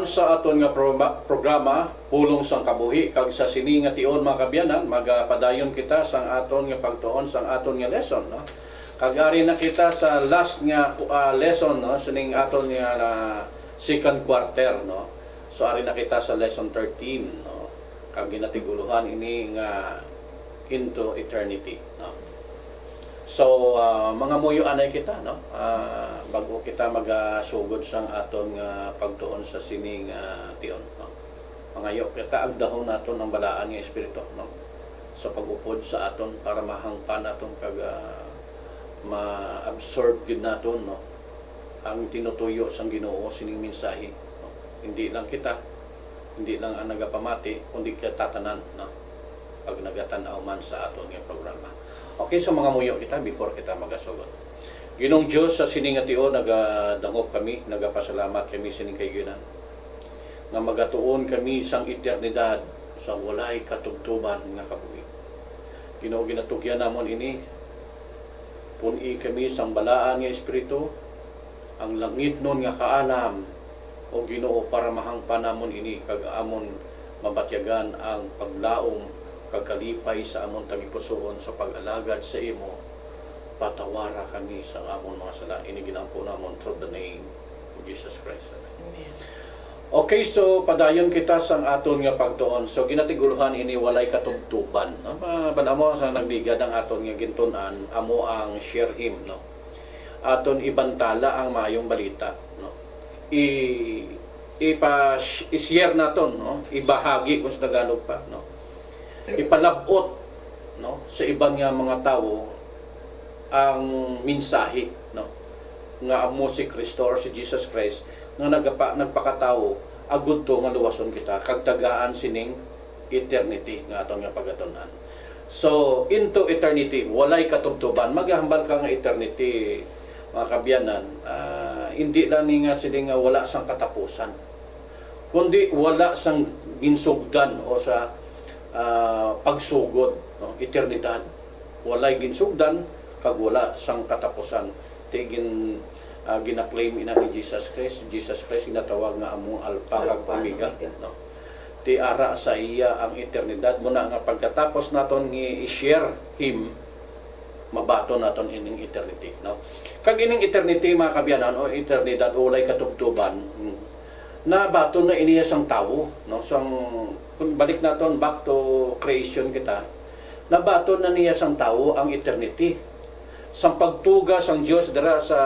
uban sa aton nga programa pulong sang kabuhi kag sa sini nga tion mga kabyanan magapadayon kita sang aton nga pagtuon sang aton nga lesson no. Kag ari na kita sa last nga lesson no sining aton nga second quarter no. So ari na kita sa lesson 13 no. Kag ginatiguluhan ini nga into eternity no. So mga muyo anay kita no bago kita magasugod sang aton nga pagtuon sa sining tion no. Mangayo kita agdahon naton ang balaan nga espiritu no sa pag-upod sa aton para mahangpan naton kag ma-absorb gid naton no ang tinutuyo sang Ginoo sining mensahe no. Hindi lang kita, hindi lang ang nagapamati kundi kita tanan no pag nagatan-aw man sa aton nga programa. Okay, so mga muyo kita before kita magasugod. Ginong Diyos sa sining nga tion nagadangop kami, nagapasalamat kami sining kaygunan. Nga magatuon kami sang eternidad sa walay katugtuban nga kabuhi. Ginoo ginatugyan namon ini pun-i kami sang balaan nga espiritu, ang langit nun nga kaalam o Ginoo para mahangpan namon ini kag amon mabatyagan ang paglaom kagkalipay sa amon tagipusoon sa pag-alagad sa imo, patawara kami sa amon mga sala. Ini ginampo namon through the name of Jesus Christ. Amen. Okay, so padayon kita sang aton nga pagtuon. So ginatiguluhan ini walay katugtuban. No? Banamo sa nagligad ang aton nga gintunan, amo ang share him no. Aton ibantala ang maayong balita no. I-share naton no, ibahagi kung sa Tagalog pa no. Ipalabot no sa ibang nga mga tao ang mensahe no nga amo si Kristo or si Jesus Christ nga nagpakatao agud to nga luwason kita kag tagaan sining eternity nga aton nga pagatunan. So into eternity walay katubtuban maghambal ka nga eternity mga kabyanan hindi lang ni nga sining nga wala sang katapusan kundi wala sang ginsugdan o sa pagsugod no eternidad walay ginsugdan kag wala sang katapusan tigin gina-claim ina ni Jesus Christ ginatawag nga among alpha kag omega no ti ara sa iya ang eternidad muna nga pagkatapos naton i-share him mabato naton ining eternity no kag ining eternity mga kabyanan o eternidad walay katubtuban na bato na iniya sang tawo no sang kung balik naton back to creation kita nabaton na niya sang tawo ang eternity sang pagtuga sang Dios dira sa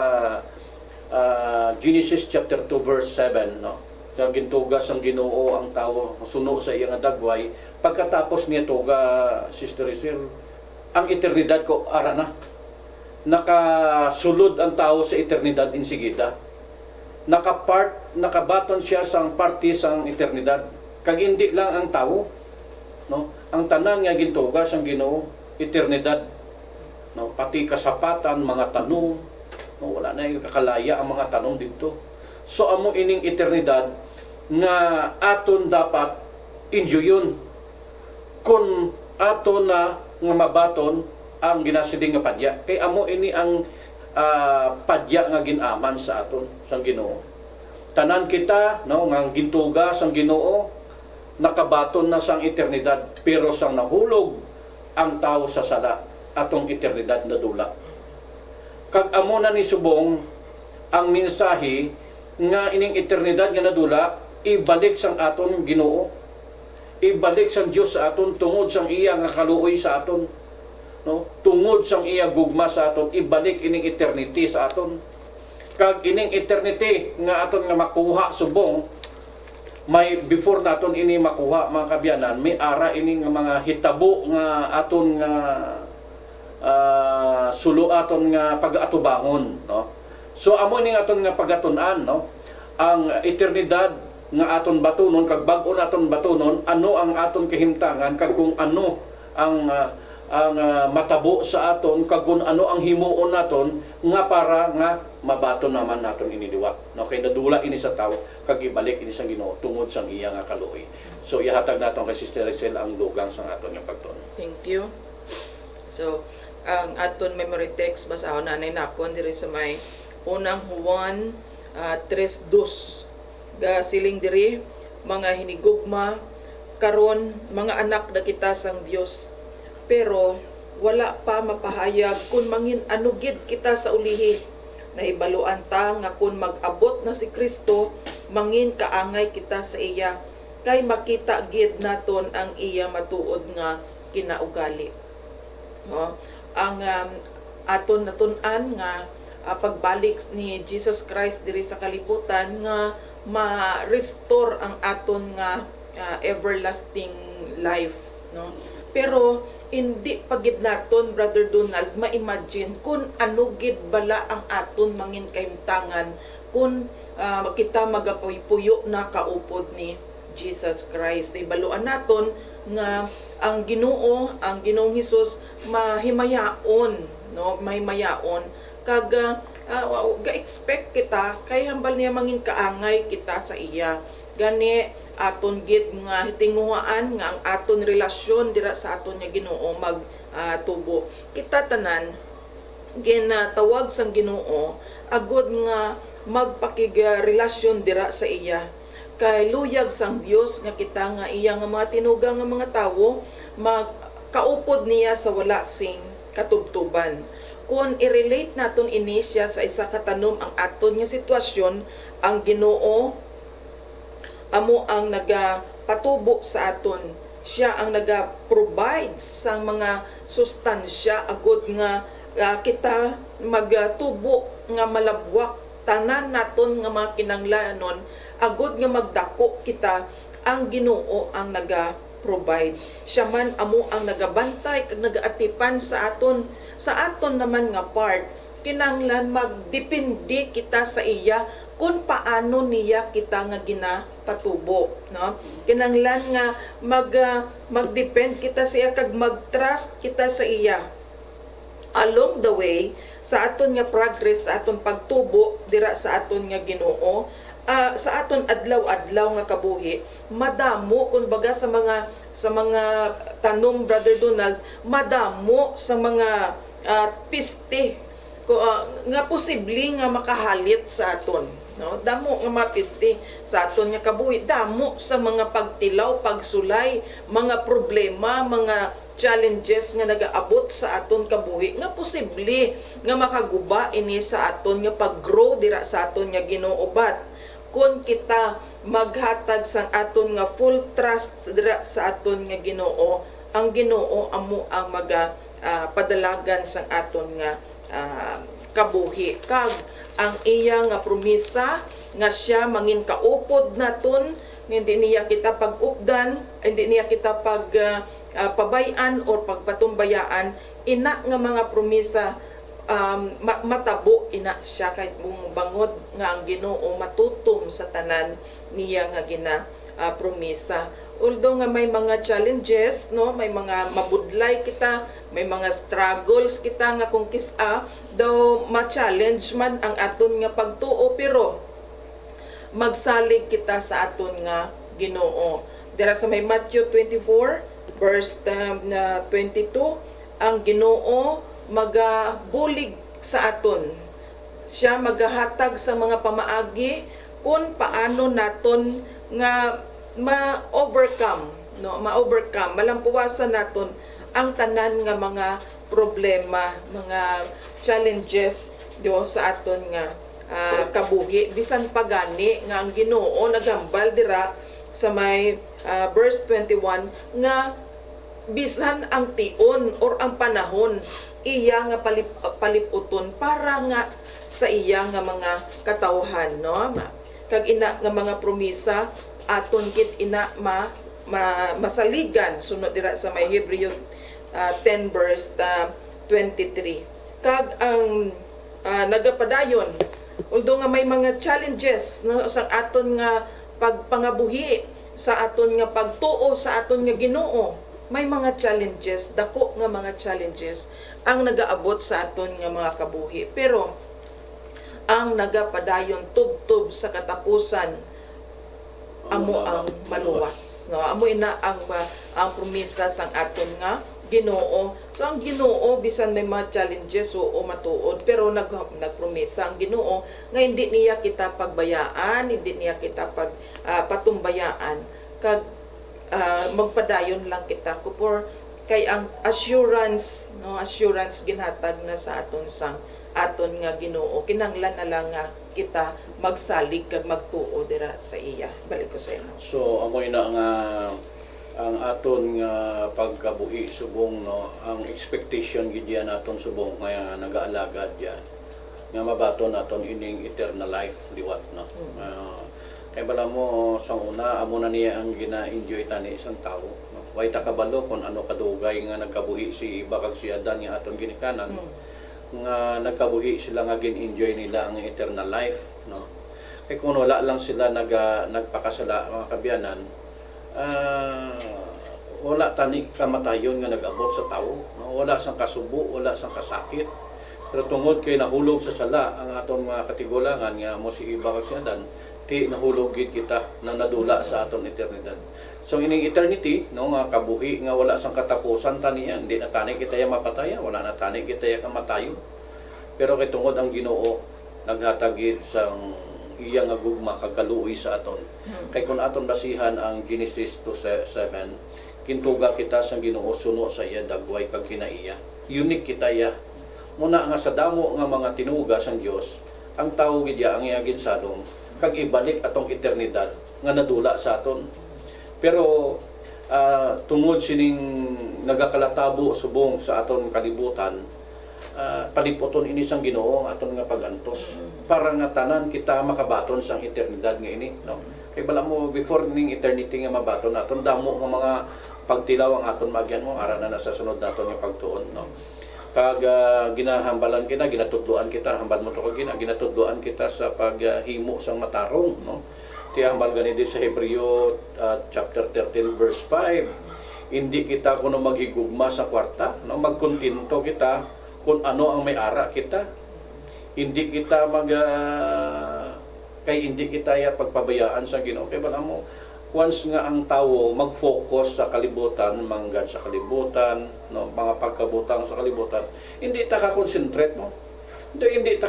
Genesis chapter 2 verse 7 no sa gintuga sang Ginoo ang tawo suno sa iyang dagway pagkatapos niya tuga Sister Rizal ang eternidad ko ara na nakasulod ang tawo sa eternidad insigida nakabaton siya sang party sang eternidad kag hindi lang ang tao no ang tanan nga gintuga sang Ginoo eternidad no pati kasapatan mga tanong no wala na yung kakalaya ang mga tanong dito so amo ining eternidad nga aton dapat enjoyon kun aton na nga mabaton ang ginasiding nga padya kay amo ini ang padya nga ginaman sa aton sang Ginoo tanan kita no nga gintuga sang Ginoo nakabaton na sang eternidad pero sang nahulog ang tao sa sala atong eternidad na dula kag amo na ni subong ang mensahe nga ining eternidad nga nadula ibalik sang aton Ginoo ibalik sang Dios sa aton tungod sang iya nga kaluoy sa aton no tungod sang iya gugma sa aton ibalik ining eternity sa aton kag ining eternity nga aton nga makuha subong may before naton ini makuha mga kabyanan may ara ini nga mga hitabo nga aton nga sulo aton nga pag-atubangon no so amo ning aton nga pagatun-an no ang eternidad nga aton batunon kag bag-o naton batunon ano ang aton kahimtangan kag kung ano ang matabo sa aton kag kung ano ang himuon naton nga para nga mabaton naman naton iniliwat no kay nadula ini sa tawo kag ibalik ini sa Ginoo tungod sang iya nga kaluoy so ihatag naton kay Sister Rizal ang lugang sang aton nga pagtuon. Thank you. So ang aton memory text basahon na napkon diri sa may unang Juan 3:2 ga siling diri mga hinigugma karon mga anak na kita sang Dios, pero wala pa mapahayag kung mangin ano gid kita sa ulihi. Nahibaluan ta nga kung mag-abot na si Kristo, mangin kaangay kita sa iya, kay makita gid naton ang iya matuod nga kinaugali. No? Ang aton natun-an nga pagbalik ni Jesus Christ diri sa kalibutan nga ma-restore ang aton nga everlasting life, no? Pero hindi pagid naton, Brother Donald, ma-imagine kung ano gid bala ang aton mangin kahimtangan kung kita magapuy-puyo na kaupod ni Jesus Christ. Ibaluan naton nga ang Ginoong Hesus mahimayaon, no? Mahimayaon kag ga-expect kita kay hambal niya mangin kaangay kita sa iya. Gani aton gid nga hitinguhaan nga ang aton relasyon dira sa aton nga Ginoo magtubo. Kita tanan ginatawag sang Ginoo agud nga magpakiga-relasyon dira sa iya. Kay luyag sang Dios nga kita nga iya nga mga tinugang nga mga tawo magkaupod niya sa wala sing katubtuban. Kung i-relate naton ini siya sa isa ka tanom ang aton nga sitwasyon, ang Ginoo amo ang nagapatubo sa aton. Siya ang nagaprovide sang mga sustansya agud nga kita magtubo nga malabwak tanan naton nga mga kinanglanon agud nga magdako kita. Ang Ginoo ang naga-provide. Siya man amo ang nagabantay kag nagaatipan sa aton. Sa aton naman nga part, kinanglan magdepende kita sa iya kung paano niya kita nga ginapatubo, no? Kinanglan nga magdepend kita sa iya kag mag-trust kita sa iya. Along the way sa aton nga progress, sa aton pagtubo dira sa aton nga Ginoo, sa aton adlaw-adlaw nga kabuhi, madamo kumbaga sa mga tanom, Brother Donald, madamo sa mga piste nga posible nga makahalit sa aton, no? Damo nga mapiste sa aton nga kabuhi, damo sa mga pagtilaw, pagsulay, mga problema, mga challenges nga nagaabot sa aton kabuhi nga posible nga makaguba ini sa aton nga pag-grow dira sa aton nga Ginoo. But kung kita maghatag sang aton nga full trust dira sa aton nga Ginoo, ang Ginoo amo ang padalagan sang aton nga kabuhi. Kag ang iya nga promisa nga siya mangin kaupod naton, hindi niya kita pag-updan, hindi niya kita pabayan or pagpatumbayaan, ina nga mga promisa matabo ina siya kahit bangod nga ang Ginoo matutom sa tanan niya nga promisa. Although nga may mga challenges, no, may mga mabudlay kita, may mga struggles kita nga kung kisa daw ma-challenge man ang aton nga pagtuo, pero magsalig kita sa aton nga Ginoo. Dira sa may Matthew 24 verse 22, ang Ginoo magabulig sa aton. Siya magahatag sa mga pamaagi kung paano naton nga ma-overcome, no? Ma-overcome, malampuwasan naton ang tanan nga mga problema, mga challenges do sa aton nga kabuhi. Bisan pagani nga ang Ginoo naghambal dira sa may verse 21 nga bisan ang tion or ang panahon iya nga paliputon para nga sa iya nga mga katawhan, no? Kag ina nga mga promisa aton kit ina masaligan sunod dira sa may Hebreo 10 verse 23. Kag ang nagapadayon, although nga may mga challenges, no, sa aton nga pagpangabuhi, sa aton nga pagtuo sa aton nga Ginoo, may mga challenges, dako nga mga challenges ang nagaabot sa aton nga mga kabuhi. Pero ang nagapadayon tubtob sa katapusan amo ang maluwas, no? Amo ina ang promesa sang aton nga Ginoo. So ang Ginoo bisan may mga challenges o matuod pero nagpromesa ang Ginoo nga hindi niya kita pagbayaan, hindi niya kita patumbayaan kag magpadayon lang kita ko for kay ang assurance ginhatag na sa aton sang aton nga Ginoo kinahanglan na lang nga kita magsalig kag magtuo dira sa iya. Balik ko sa inyo. So amoy na nga ang aton nga pagkabuhi subong no, ang expectation gid yan aton subong nga nagaalagad yan nga mabaton naton ining eternal life liwat no. Kay bala mo sa una amo na niya ang gina-enjoy tani isang tawo no. Way ta kabalo kun ano kadugay nga nagkabuhi si Iba kag si Adan nga aton ginikanan nga nagkabuhi sila nga gin-enjoy nila ang eternal life no. Kay kung wala lang sila nagpakasala mga kabyanan wala tani kamatayon nga nag-abot sa tao no? Wala sang kasubo, wala sang kasakit pero tungod kay nahulog sa sala ang aton mga katigulangan nga mo si Iba kag si Adan ti nahulog gid kita na nadula sa aton eternidad. So ining eternity no nga kabuhi nga wala sang katapusan tani yan, hindi na tani kita ya mapataya, wala na tani kita ya kamatayon. Pero kay tungod ang Ginoo naghatag gid sang iya nga gugma kagaluoy sa aton. Kay kun aton basihan ang Genesis 2:7, kintuga kita sang Ginoo suno sa iya dagway kag kinaiya. Unique kita iya. Muna nga sa damo nga mga tinuga sang Dios, ang tawo gid ang iya ginsadong kag ibalik atong eternidad nga nadula sa aton. Pero tungod sining nagakalatabo subong sa aton kalibutan, palipoton ini sang Ginoo aton nga pagantos para nga tanan kita makabaton sang eternidad nga ini no. Kay bala mo before ning eternity nga mabaton naton damo nga mga pagtilaw ang aton magyan mo ara na sa sunod naton nga pagtuon no. Kag ginahambalan kita, ginatudloan kita, hambal mo to kag ginatudloan kita sa paghimo sang matarong no. Ti hambal gani di sa Hebreo chapter 13 verse 5. Hindi kita kuno maghigugma sa kwarta no, magkontento kita kung ano ang may ara kita. Hindi kita kay hindi kita ya pagpabayaan sa Ginoo. Kay bala mo once nga ang tawo mag-focus sa kalibutan, manggad sa kalibutan, no, mga pagkabutang sa kalibutan, hindi ta ka-concentrate mo. Hindi ta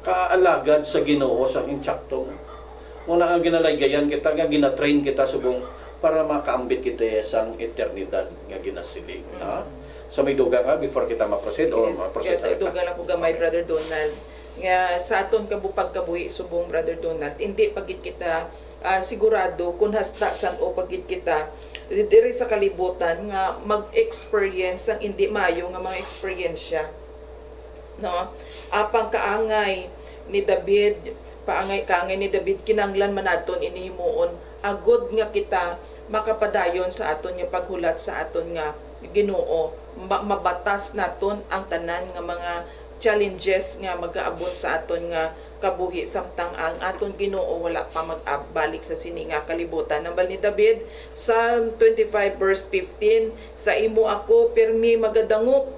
kaalagad sa Ginoo sa intsakto. Muna ang ginalagayan kita nga ginatrain kita subong para makaambit kita sang eternidad nga ginasiling na. So may duga ka before kita ma-proceed o ma-proceed Kaya duga lang ko gamay Brother Donald nga sa aton kabupag-kabuhi subong Brother Donald hindi pagit kita sigurado kung hasta san o pagit kita diri sa kalibutan nga mag-experience ang hindi maayo nga mga eksperyensya no apang kaangay ni David kaangay ni David kinanglan man naton inihimuon agod nga kita makapadayon sa aton nga paghulat sa aton nga Ginoo mabatas naton ang tanan nga mga challenges nga mag-aabot sa aton nga kabuhi samtang ang aton Ginoo wala pa magbalik sa sini nga kalibutan. Nambal ni David sa 25 verse 15, sa imo ako permi magadangop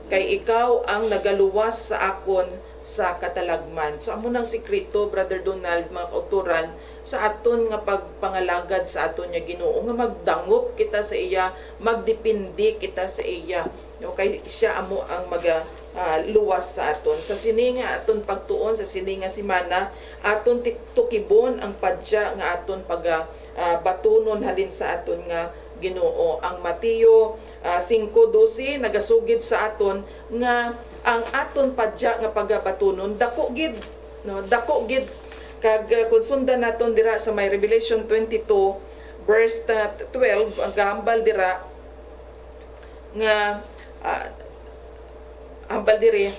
kay ikaw ang nagaluwas sa akon sa katalagman. So amo nang sikreto Brother Donald mga kauturan sa aton nga pagpangalagad sa aton nga Ginoo nga magdangop kita sa iya, magdepende kita sa iya. No, kay siya amo ang luwas sa aton. Sa sininga aton pagtuon sa sininga simana aton tukibon ang padya nga aton batunon halin sa aton nga Ginoo. Ang Mateo 5:12 nagasugid sa aton nga ang aton padya nga pagabatunon dako gid no, dako gid kag kung sundan naton dira sa may Revelation 22 verse 12 ang gahambal dira nga hambal diri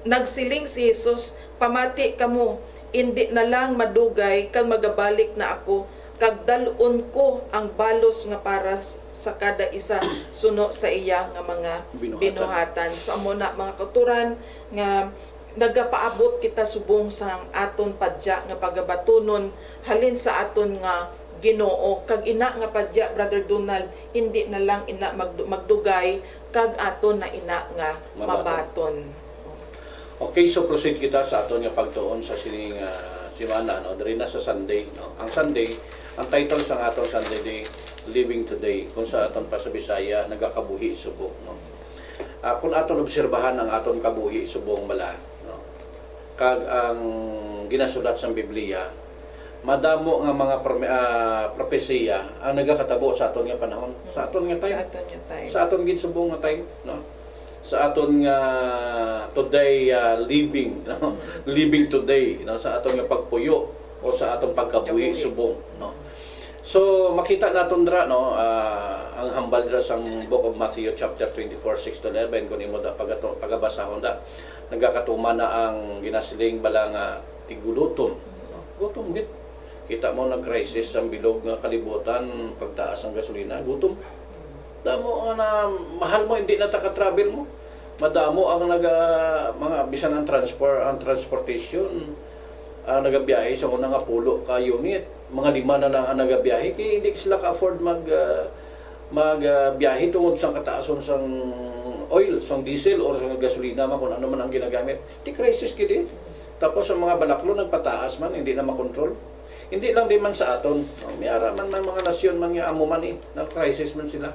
nagsiling si Jesus pamati kamo indi na lang madugay kag magabalik na ako kag dalon ko ang balos nga para sa kada isa suno sa iya nga mga binuhatan. So amo na mga kauturan nga nagapaabot kita subong sa aton padya nga pagabatunon halin sa aton nga Ginoo kag ina nga padya Brother Donald hindi na lang ina magdugay kag aton na ina nga mabaton. Okay, so proceed kita sa aton nga pagtuon sa sining simana no, diri na sa Sunday no. Ang Sunday Ang title sa aton Sunday Day, Living Today, kung sa aton pa sa Bisaya, nagakabuhi subong. No? Kung aton obserbahan ang aton kabuhi subong bala, no? Kag ang ginasulat sa Biblia, madamo nga mga propesiya ang nagakatabo sa aton nga panahon, sa aton nga time, Sa aton nga time. sa aton gid subong nga time, no? Sa aton nga today living, no? Living today, no? Sa aton nga pagpuyo o sa aton pagkabuhi Kabuhi. subong, no? So makita naton dra, no, ang hambal dra sa Book of Matthew chapter 24:6-11 kun imo da pagabasahon da, nagakatuma na ang ginasiling bala nga tigulutom, no? Gutom gid. Kita mo nag-crisis ang bilog nga kalibutan, pagtaas ang gasolina, gutom. Damo na mahal mo, hindi na taka-travel mo. Madamo ang mga bisan ang transportation, nagabiyahe sa unang nga pulo ka unit. Mga 5 na lang ang nagabiyahe kaya hindi sila ka-afford magbiyahe tungod sa kataason sang oil, sang diesel or sang gasolina man kung ano man ang ginagamit. Di crisis kidi. Tapos ang mga balaklo nagpataas man, hindi na makontrol. Hindi lang din man sa aton. May araman man mga nasyon man nga amo man na-crisis man sila.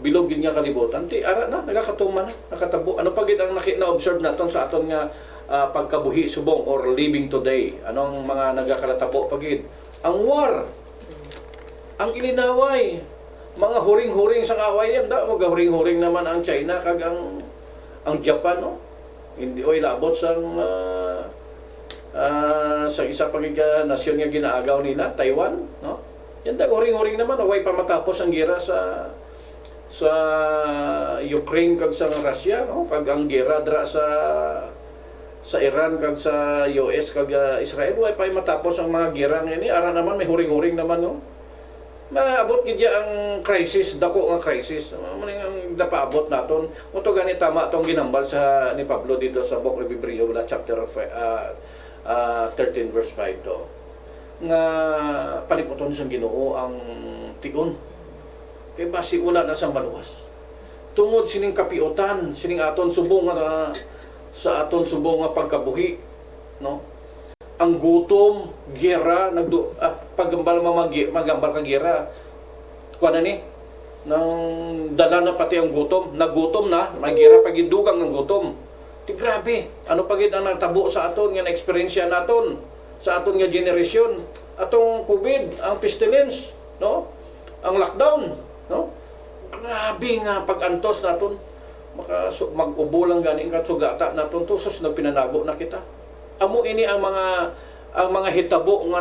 Bilog gid nga kalibutan. Ti ara na nagakatuma na, nakatabo. Ano pa gid ang na-observe naton sa aton nga pagkabuhi subong or living today? Anong mga nagakalatabo pagid? Ang war. Ang ilinaway. Mga huring-huring sa away yan. Da magahuring-huring naman ang China kag ang Japan, no? Hindi oy labot sang sa isa pang nasyon nga ginaagaw nila, Taiwan, no? Yan da huring-huring naman, way pa matapos ang gera sa Ukraine kag sa Russia, no? Kag ang gera dra sa Iran kag sa US kag Israel, way pa matapos ang mga gera ngini. Ara naman may huring-huring naman, no? Maabot gid ang crisis, dako nga crisis. Maning ang napaabot naton. Moto gani tama tong ginambal sa ni Pablo dito sa Book of Hebreo chapter 13 verse 5 to. Nga paliputon sa Ginoo ang tion. Kay basi wala na sa maluwas. Tungod sining kapiutan, sining aton subong nga sa aton subong nga pagkabuhi, no? Ang gutom, gera, paggambal magambal ka gera. Kuan ni nang dala na pati ang gutom, nagutom na, may gera pagidugang ang gutom. Ti grabe, ano pagid ang nagtabo sa aton nga na-experience naton sa aton nga generation, atong COVID, ang pestilence, no? Ang lockdown, no? Grabe nga pag-antos naton, mag-ubo lang ganing katsugata naton to sus nagpinanago na kita. Amo ini ang mga hitabo nga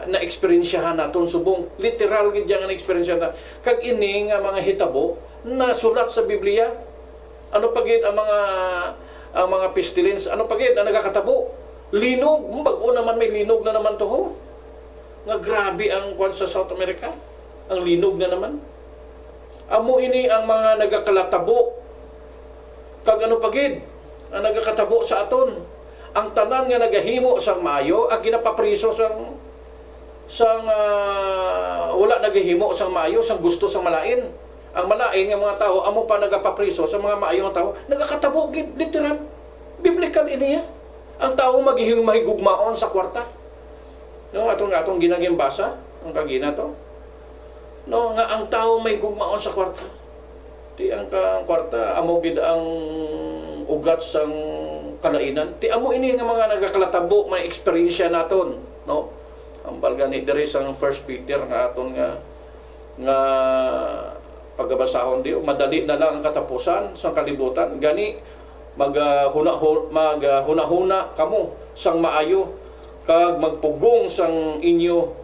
na-experiensyahan naton subong literal gid yang na-experience na kag ini nga mga hitabo na sulat sa Biblia. Ano pagid ang mga pestilence, ano pagid ang nagakatabo? Linog, bag-o naman may linog na naman toho. Nga grabe ang kwan sa South America. Ang linog na naman. Amo ini ang mga nagakalatabo. Kag ano pagid ang nagakatabo sa aton? Ang tanan nga nagahimo sang maayo, ang ginapapriso sang wala nagahimo sang maayo, sang gusto sang malain. Ang malain nga mga tao amo pa nagapapriso sa mga maayo nga tao, nagakatabo gid literal. Biblical ini. Ang tao mahigugmaon sa kwarta. No, atong ginagimbasa, ang kagina to. No, nga ang tao may gugmaon sa kwarta. Ti ang kwarta amo gid ang ugat sang kalainan. Ti amo ini nga mga nagakalatabo may experience naton, no? Ang balga ni diri sang 1 Peter nga aton nga pagabasahon di madali na lang ang katapusan sa kalibutan. Gani maghuna-huna kamo sang maayo kag magpugong sang inyo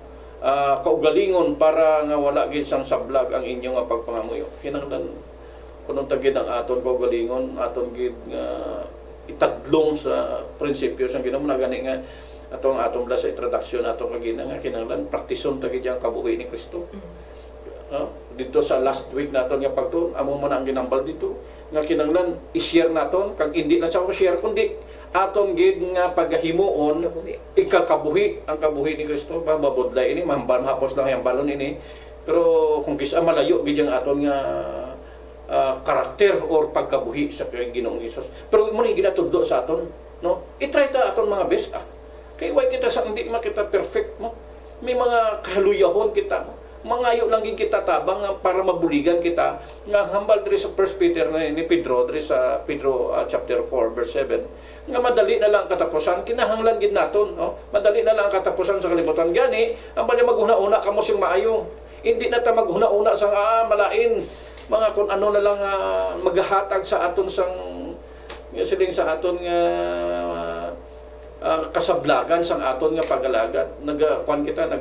kaugalingon para nga wala gid sang sablag ang inyo nga pagpangamuyo. Kinahanglan kuno tagid ang aton kaugalingon, aton gid nga itadlong sa prinsipyo sang Ginoo na gani nga atong bala sa introduction nato kagina nga kinahanglan praktison tagid ang kabuhi ni Kristo. Dito sa last week naton nga pagtuon amo man ang ginambal dito nga kinahanglan i-share naton kag hindi na sa share kundi aton gid nga pagahimuon ikakabuhi ang kabuhi ni Kristo. Mababudlay ini mamban hapos lang yang balon ini pero kung kisa malayo gid ang aton nga karakter or pagkabuhi sa Ginoong Hesus. Pero mo ni ginatudlo sa aton, no? I-try ta aton mga best. Kay way kita sa hindi makita perfect mo. may mga kahaluyahon kita mo. Mangayo lang gid kita tabang para mabuligan kita nga hambal diri sa 1 Peter ni Pedro diri sa Pedro chapter 4 verse 7 nga madali na lang ang katapusan kinahanglan gid naton no madali na lang ang katapusan sa kalibutan gani ang bali maghuna-una kamo sing maayo hindi na ta maghuna-una sang malain mga kun ano na lang maghahatag sa aton sang siling sa aton nga kasablagan sang aton nga pagalagad nagakuan kita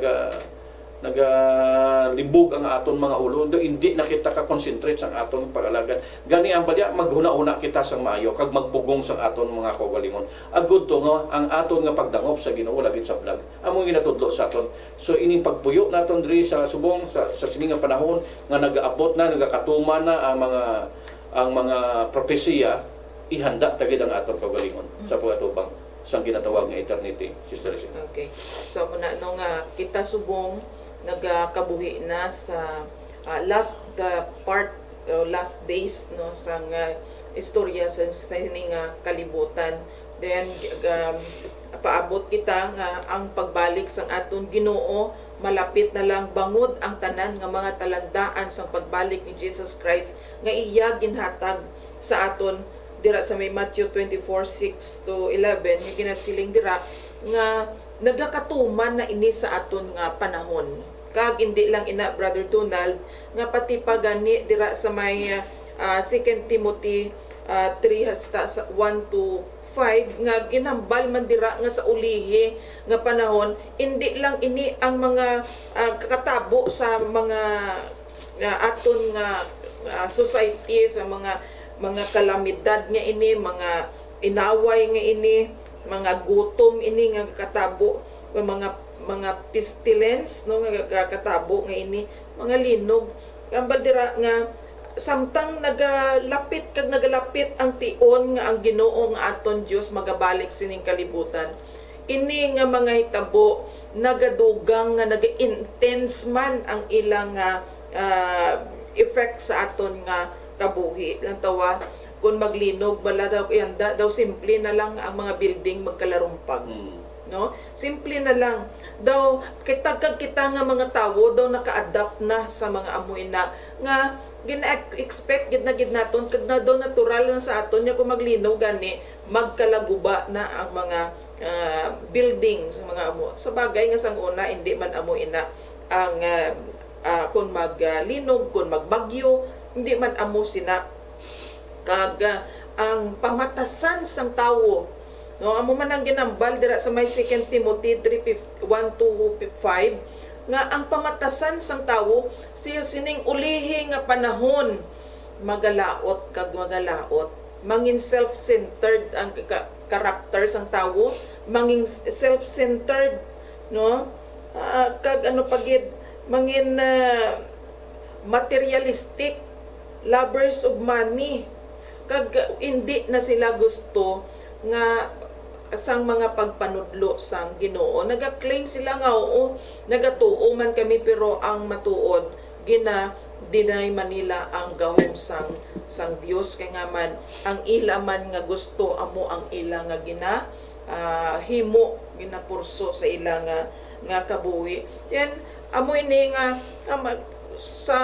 nagalibog ang aton mga ulo hindi na kita ka-concentrate sa aton pag-alagad gani ang balya maghuna-una kita sang maayo kag magpugong sa aton mga kaugalingon agud to nga ang aton nga pagdangop sa Ginoo lagit sa vlog among ginatudlo sa aton so ining pagpuyo naton diri sa subong sa sining nga panahon nga nagaabot na nagakatuman na ang mga propesiya ihanda tagid ang aton kaugalingon sa pag-atubang sang ginatawag nga eternity Sister Rosina. Okay. So muna no nga kita subong nagakabuhi na sa last days no sang istorya sa ining kalibutan then paabot kita nga ang pagbalik sang aton Ginoo malapit na lang bangod ang tanan nga mga talandaan sang pagbalik ni Jesus Christ nga iya ginhatag sa aton dira sa may Matthew 24:6 to 11 nga ginasiling dira nga nagakatuman na ini sa aton nga panahon kag hindi lang ina Brother Donald nga pati pagani dira sa may 2 Timothy 3 hasta 1 to 5 nga ginambal man dira nga sa ulihi nga panahon hindi lang ini ang mga kakatabo sa mga aton nga society sa mga kalamidad nga ini mga inaway nga ini mga gutom ini nga katabo mga pestilence no nga katabo nga ini mga linog ambal dira nga samtang nagalapit ang tion nga ang Ginoo nga aton Dios magabalik sining kalibutan ini nga mga hitabo nagadugang nga naga-intense man ang ilang effect sa aton nga kabuhi lang tawa kung maglinog bala daw daw simple na lang ang mga building magkalarumpag no simple na lang daw kita nga mga tawo daw naka-adapt na sa mga amoy na nga gina-expect gid naton kag na daw natural na sa aton nya kung maglinog gani magkalaguba na ang mga building sa mga amo sa bagay nga sang una hindi man amo ina ang kung maglinog kung magbagyo hindi man amo sina kag ang pamatasan sang tawo no amo man ang ginambal dira sa may 2 Timothy 3:1 to 5 nga ang pamatasan sang tawo siya sining ulihi nga panahon magalaot kag magalaot mangin self-centered ang karakter sang tawo mangin self-centered no kag ano pagid mangin materialistic lovers of money kag hindi na sila gusto nga sang mga pagpanudlo sang Ginoo naga-claim sila nga oo nagatuo man kami pero ang matuod deny manila ang gahom sang Dios kay nga man ang ila man nga gusto amo ang ila nga himo ginapurso sa ila nga kabuhi yan amo ini nga sa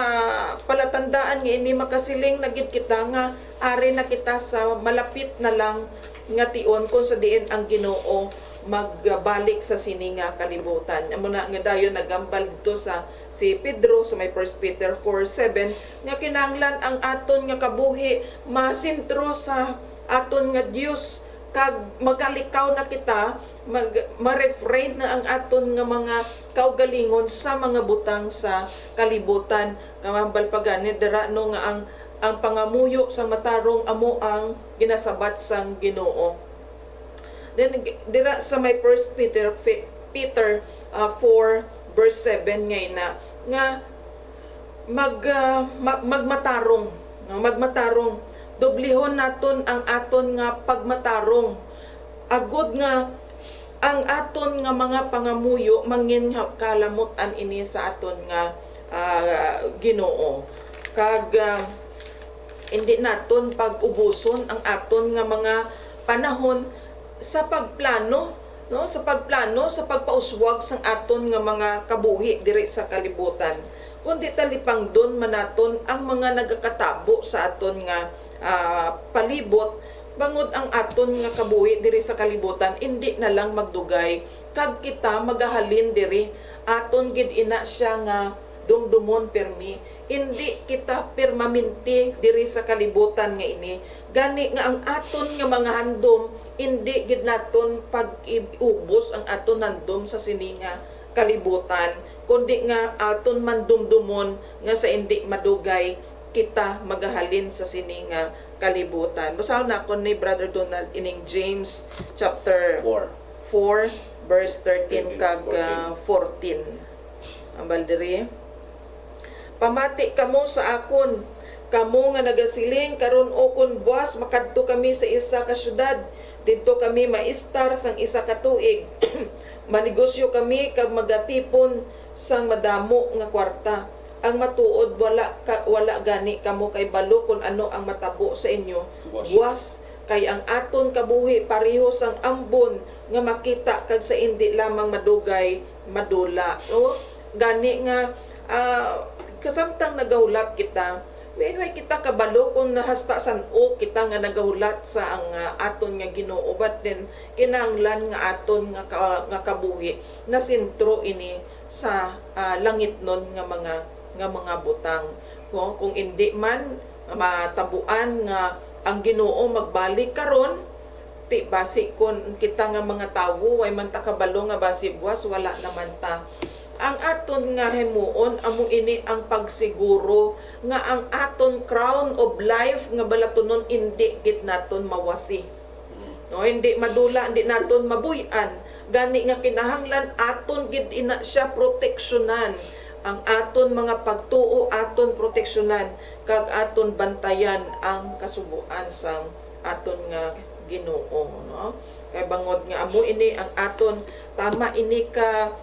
palatandaan nga ini makasiling na gid kita nga ari na kita sa malapit na lang nga tion kung sa diin ang Ginoo magbalik sa sininga kalibutan. Amo na nga dayon nagambal dito sa si Pedro sa may 1 Peter 4:7 nga kinahanglan ang aton nga kabuhi masintro sa aton nga Dios kag magalikaw na kita ma-refrain na ang aton nga mga kaugalingon sa mga butang sa kalibutan kamambal pagani dira no nga ang pangamuyo sa matarong amo ang ginasabat sang Ginoo. Then dira sa may 1 Peter 4 verse 7 nga magmatarong no magmatarong doblihon naton ang aton nga pagmatarong agud nga ang aton nga mga pangamuyo mangin kalamutan ini sa aton nga Ginoo kag hindi naton pag-ubuson ang aton nga mga panahon sa pagplano no, sa pagplano sa pagpauswag sang aton nga mga kabuhi diri sa kalibutan, kundi talipang don manaton ang mga nagakatabo sa aton nga palibot, bangod ang aton nga kabuhi diri sa kalibutan hindi na lang magdugay kag kita magahalin diri aton gid ina siya nga dumdumon permi, hindi kita permanente diri sa kalibutan nga ini, gani nga ang aton nga mga handom hindi gid naton pag-ubos ang aton handom sa sininga kalibutan, kundi nga aton man dumdumon nga sa hindi madugay kita magahalin sa sininga kalibutan. Basahin na ako ni Brother Donald ining James chapter 4 verse 13 kag 14. Ambal diri. Pamati kamo sa akon, kamo nga nagasiling karon o kun buwas makadto kami sa isa ka syudad, didto kami maistar sang isa ka tuig. Manegosyo kami kag magatipon sang madamo nga kwarta. Ang matuod wala gani kamo kay balo kung ano ang matabo sa inyo. Buwas kay ang aton kabuhi pareho sang ambon nga makita kag sa indi lamang madugay madula. O gani nga kasamtang nagahulat kita, way kita kabalo kung nahasta san o kita nga nagahulat sa ang aton nga Ginoo, but then kinahanglan nga aton nga kabuhi na sentro ini sa langit nun nga mga butang. Kung hindi man matabuan nga ang Ginoo magbalik karon, ti basi kon kita nga mga tawo way man ta kabalo nga basi buwas wala naman ta. Ang aton nga himuon amo ini ang pagsiguro nga ang aton crown of life nga balatonon hindi gid naton mawasi. No, hindi madula, hindi naton mabuy-an. Gani nga kinahanglan aton gid ina siya proteksyonan. Ang aton mga pagtuo aton proteksyonan kag aton bantayan ang kasubuan sang aton nga Ginoo, no? Kay bangod nga amo ini ang aton tama ini ka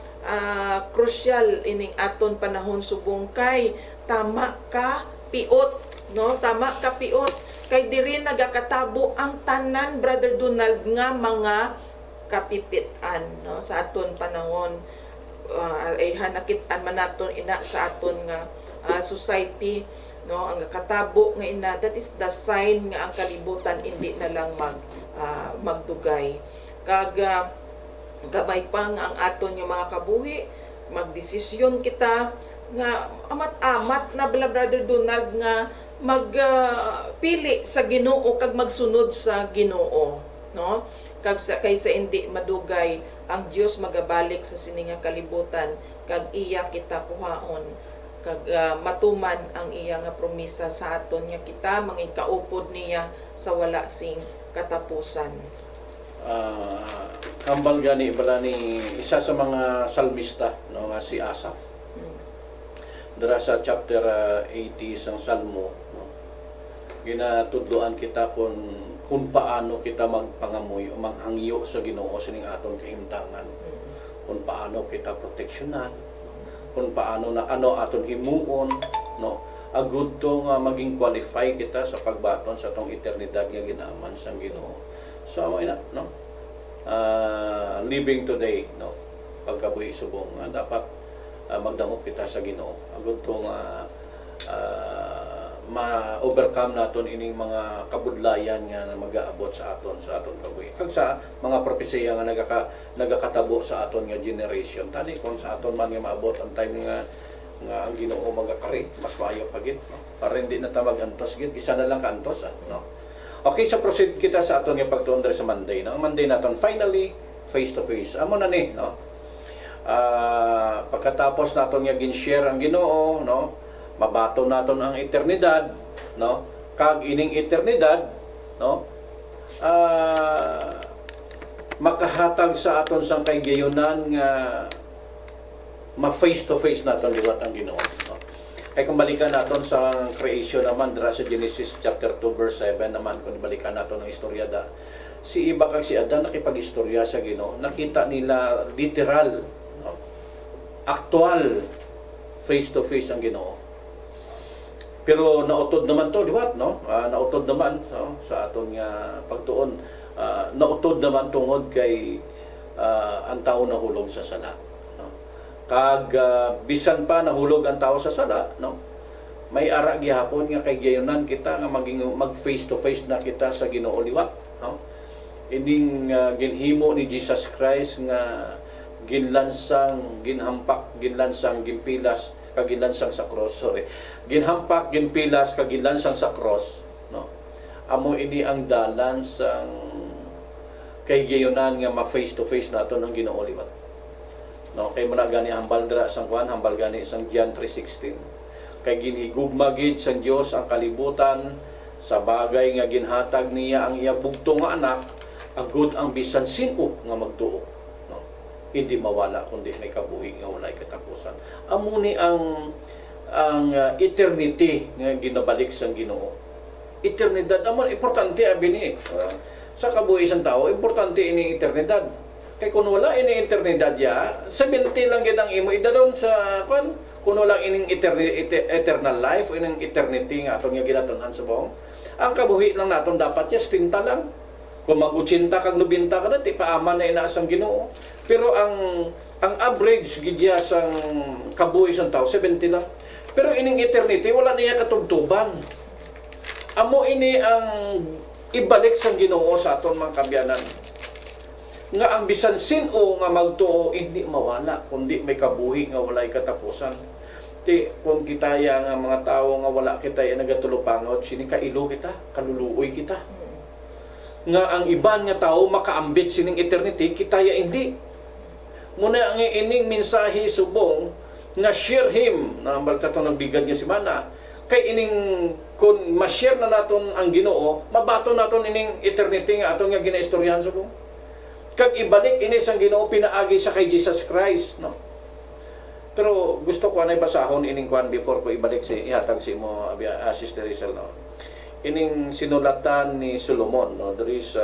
crucial ining aton panahon subong kay tama ka piot, no? Tama ka piot kay diri nagakatabo ang tanan, Brother Donald, nga mga kapipitan, no? Sa aton panahon ay hanakitan man naton ina sa aton nga society, no? Ang katabo nga ina, that is the sign nga ang kalibutan hindi na lang magdugay. Kag gamay pa nga ang aton yung mga kabuhi, magdesisyon kita nga amat-amat na Brother Donald nga magpili sa Ginoo kag magsunod sa Ginoo, no? Kaysa hindi madugay ang Dios magabalik sa sininga kalibutan kag iya kita kuhaon kag matuman ang iya nga promisa sa aton nga kita mangin kaupod niya sa wala sing katapusan. Kambal gani bala ni isa sa mga salmista, no, nga si Asaph. Dira sa chapter 80 sang Salmo, no, ginatudloan kita kung paano kita magpangamoy o maghangyo sa Ginoo sining aton kahimtangan, kung paano kita proteksyonan, kung paano na ano aton himuon, no, agud to nga maging qualify kita sa pagbaton sa tong eternidad nga ginaaman sang Ginoo. So amo ina, no, living today, no, pagkabuhi subong dapat magdangop kita sa Ginoo agud to nga ma-overcome naton ining mga kabudlayan nga mag-aabot sa aton kabuhi kag sa mga propesiya nga nagakatabo sa aton nga generation tani kung sa aton man nga maabot ang time nga ang Ginoo magakari mas maayo pa gid, no? Para hindi na ta magantos gid, isa na lang kaantos, no. Okay, so proceed kita sa aton nga pagtuon sa Monday, no. Monday naton finally face to face amo na ni, no. Pagkatapos naton nga gin-share ang Ginoo, no, mabato naton ang eternidad, no, kag ining eternidad, no, makahatag sa aton sang kaygayonan nga ma-face to face naton liwat ang Ginoo, no. Ay kung balikan naton sa creation naman dira sa Genesis chapter 2 verse 7 naman, kung balikan naton ang istorya si Iba kag si Adan nakipag-istorya sa Ginoo, nakita nila literal, no, actual face to face ang Ginoo. Pero nautod naman to, liwat, no? Nautod naman, no, sa aton nga pagtuon. Nautod naman tungod kay ang tao nahulog sa sala, no? Kag bisan pa nahulog ang tao sa sala, no? May ara gihapon nga kay gayonan kita nga maging mag face to face na kita sa Ginoo liwat, no? Ining ginhimo ni Jesus Christ nga ginlansang, ginhampak, ginlansang, ginpilas, kag ginlansang sa cross, ginhampak, ginpilas, kag ginlansang sa cross, no? Amo ini ang dalan sang kay gayonan nga ma face to face naton ang Ginoo liwat, no? Kay muna gani hambal dira sang Juan, hambal gani sang John 3:16. Kay ginhigugma gid sa Dios ang kalibutan sa bagay nga ginhatag niya ang iya bugtong nga anak, agud ang bisan sin-o nga magtuo, no? Hindi mawala kundi may kabuhi nga walay katapusan. Amo ni ang eternity nga ginabalik sa Ginoo. Eternidad amo importante abi ni sa kabuhi sang tao, importante ini eternidad. Kay kun wala ini eternidad ya, 70 lang gid ang imo idalon sa kung wala ining eternal life, ining eternity nga atong ginatunan sa buong. Ang kabuhi lang naton dapat ya 70 lang. Kung mag-80 kag 90 ka na, ti paaman na inaasang Ginoo. Pero ang average gidya sang kabuhi sang tao 70 lang. Pero ining eternity wala niya katugtuban. Amo ini ang ibalik sang Ginoo sa aton mga kabyanan. Nga ang bisan sin-o nga magtuo hindi mawala kundi may kabuhi nga walay katapusan. Ti kung kitaya nga mga tawo nga wala kita ya nagatulupangod, sini kailo kita, kaluluoy kita. Nga ang iban nga tao makaambit sining eternity, kitaya hindi. Muna ang ining mensahe subong nga share him na balta to nagbigad nga si Mana. Kay ining kung ma-share na naton ang Ginoo, mabato naton ining eternity nga aton nga ginaistoryahan subong. Kag ibalik ini sang Ginoo pinaagi sa kay Jesus Christ, no? Pero gusto ko anay basahon ining kwan before ko ibalik si ihatag si mo Sister Rizal, no? Ining sinulatan ni Solomon, no? There is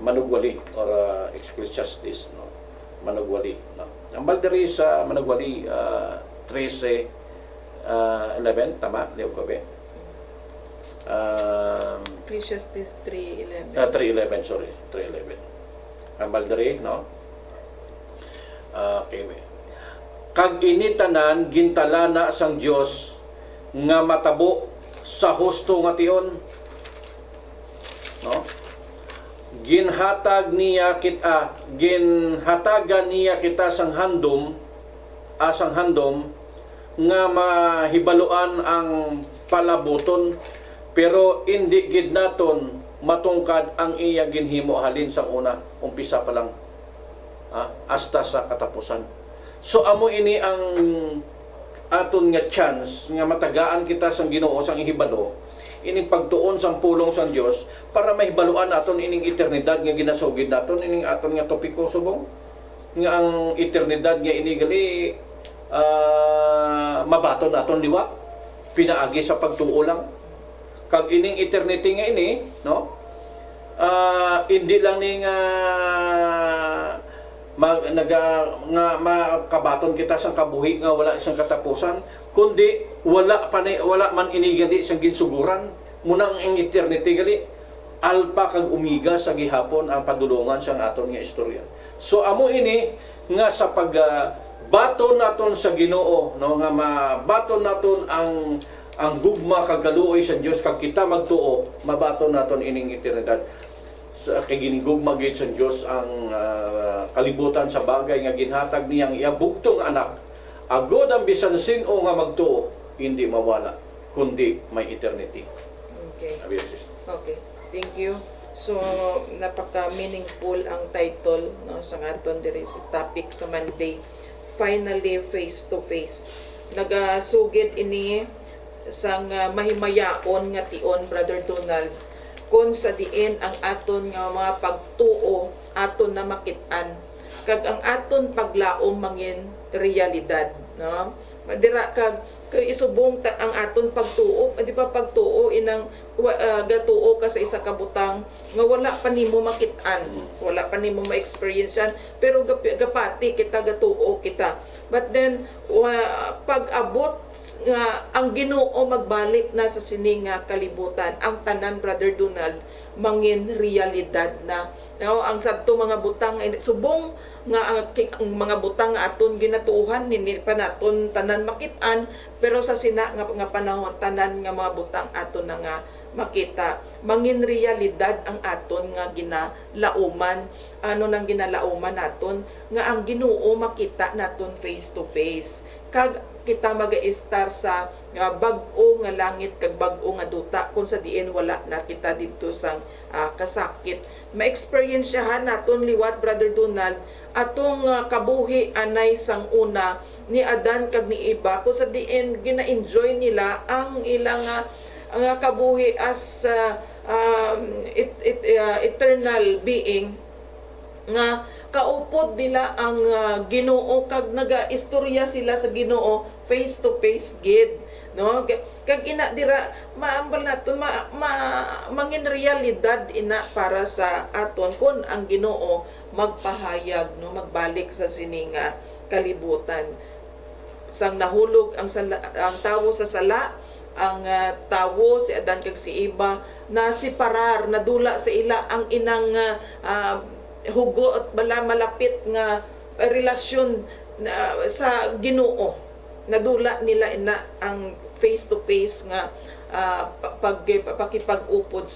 Manugwali or Ecclesiastes, no? Manugwali, no? Ang diri sa Manugwali 13:11 tama liog ko ba? Ecclesiastes 3:11. 3:11, sorry. 3:11. Ang baldari, no? Okay. Kag initanan, gintala na sang Diyos nga matabo sa husto nga tion. No? Ginhatagan niya kita sang handom, nga mahibaluan ang palaboton, pero hindi gid naton matungkad ang iya ginhimo halin sa una, umpisa pa lang, hasta sa katapusan. So amo ini ang aton nga chance nga matagaan kita sang Ginoo sang ihibalo, ining pagtuon sang pulong sang Dios para mahibaluan naton ining eternidad nga ginasugid naton, ining aton nga topiko subong nga ang eternidad nga inigali mabaton naton liwat pinaagi sa pagtuo lang. Kag ining eternity nga ini, no? Hindi lang ni nga makabaton kita sang kabuhi nga wala isang katapusan, kundi wala man inigali sang ginsuguran. Munang ang eternity gali alpha kag omega sa gihapon ang padulungan sang aton nga istorya. So amo ini nga sa baton naton sa Ginoo, no, nga mabaton naton ang gugma kag kaluoy sa Dios kag kita magtuo, mabaton naton ining eternidad. Sa kay ginigugma gid sa Dios ang kalibutan sa bagay nga ginhatag niyang iabugtong anak. Agod ang bisan sin-o nga magtuo, hindi mawala kundi may eternity. Okay. Abiyasis. Okay. Thank you. So napaka-meaningful ang title, no, sa aton diri sa topic sa Monday. Finally face to face. Nagasugid ini sang mahimayaon nga tion, Brother Donald, kung sa diin ang aton nga mga pagtuo aton na makit-an kag ang aton paglaom mangin realidad, no? Madira kag isubong ang aton pagtuo, di ba pagtuo inang gatuo ka sa isa ka butang nga wala pa nimo makit-an, wala pa nimo ma-experience yan, pero gapati kita, gatuo kita. But then pag abot nga ang Ginoo magbalik na sa sining nga kalibutan, ang tanan, Brother Donald, mangin realidad na. Ang sadto mga butang subong nga ang mga butang nga aton ginatuuhan nini pa naton tanan makit-an, pero sa sina nga panahon tanan nga mga butang aton na nga makita, mangin realidad ang aton nga ginalauman. Ano nang ginalauman naton nga ang Ginoo makita naton face to face, kag kita mag-estar sa bag-o nga langit kag bag-o nga duta, kung sa diin wala na kita dito sang kasakit. Ma-experiensyahan naton liwat, Brother Donald, atong kabuhi anay sang una ni Adan kag ni Eva, kung sa diin gina-enjoy nila ang ilang kabuhi as eternal being, nga kaupod nila ang Ginoo kag naga-istorya sila sa Ginoo face to face gid, no? Kag ina dira maambal naton mangin realidad ina para sa aton kun ang Ginoo magpahayag, no, magbalik sa sininga kalibutan. Sang nahulog ang tawo sa sala, ang tawo si Adan kag si Eva na separar, nadula sa ila ang inang hugo at malapit nga relasyon sa Ginoo. Nadula nila ina ang face to face nga pakipag-upod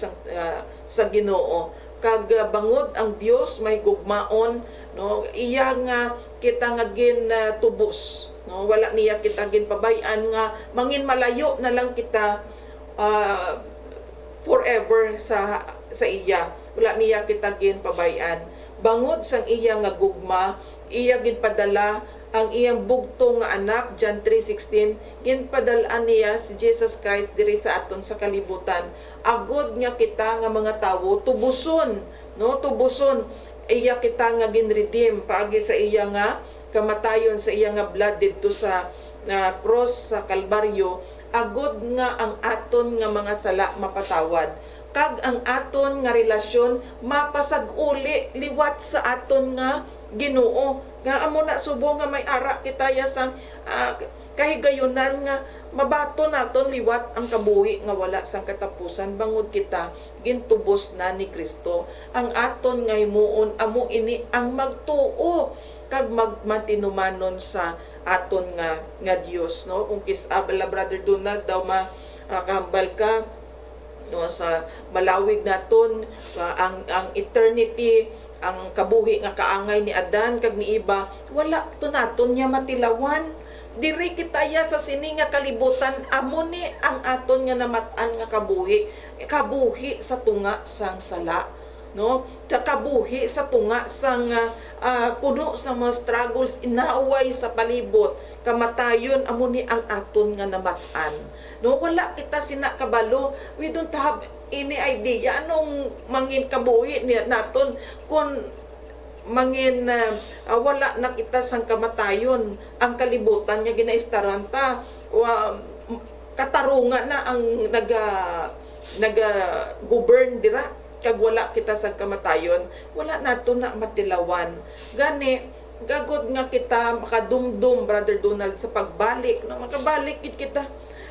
sa Ginoo. Kag bangod ang Dios may gugmaon, no, iya nga kita nga tubos, no, wala niya kita ginpabayan nga mangin malayo na lang kita forever sa iya, wala niya kita ginpabayan. Bangod sang iya nga gugma, iya ginpadala ang iyang bugtong nga anak, John 3:16, ginpadalaan niya si Jesus Christ diri sa aton sa kalibutan. Agod nga kita nga mga tawo tubuson, no, tubuson iya kita nga ginredeem paagi sa iya nga kamatayon, sa iya nga blood didto sa cross sa Kalbaryo, agod nga ang aton nga mga sala mapatawad, kag ang aton nga relasyon mapasag-uli liwat sa aton nga Ginoo. Nga amo na subong nga may ara kita sang kahigayunan nga mabato naton liwat ang kabuhi nga wala sang katapusan, bangod kita gintubos na ni Kristo. Ang aton nga himuon amo ini ang magtuo kag magmatinumanon sa aton nga Dios, no? Kung kisabala, Brother Donald, daw kahambal ka, no, sa malawig naton ang eternity, ang kabuhi nga kaangay ni Adan kag ni Eva, wala to naton niya matilawan. Diri kitaya sa sini nga kalibutan, amo ni ang aton nga namatan nga kabuhi sa tunga sang sala, no, kabuhi sa tunga sang puno sa mga struggles, inaaway sa palibot, kamatayon, amo ni ang aton nga namatan, no. Wala kita sina kabalo, we don't have any idea anong mangin kabuhi niya naton kung mangin wala na kita sang kamatayon. Ang kalibutan niya ginaistaranta, katarungan na ang naga govern dira, kag wala kita sang kamatayon, wala nato na matilawan. Gani gagod nga kita makadumdum, Brother Donald, sa pagbalik, no, makabalik kita.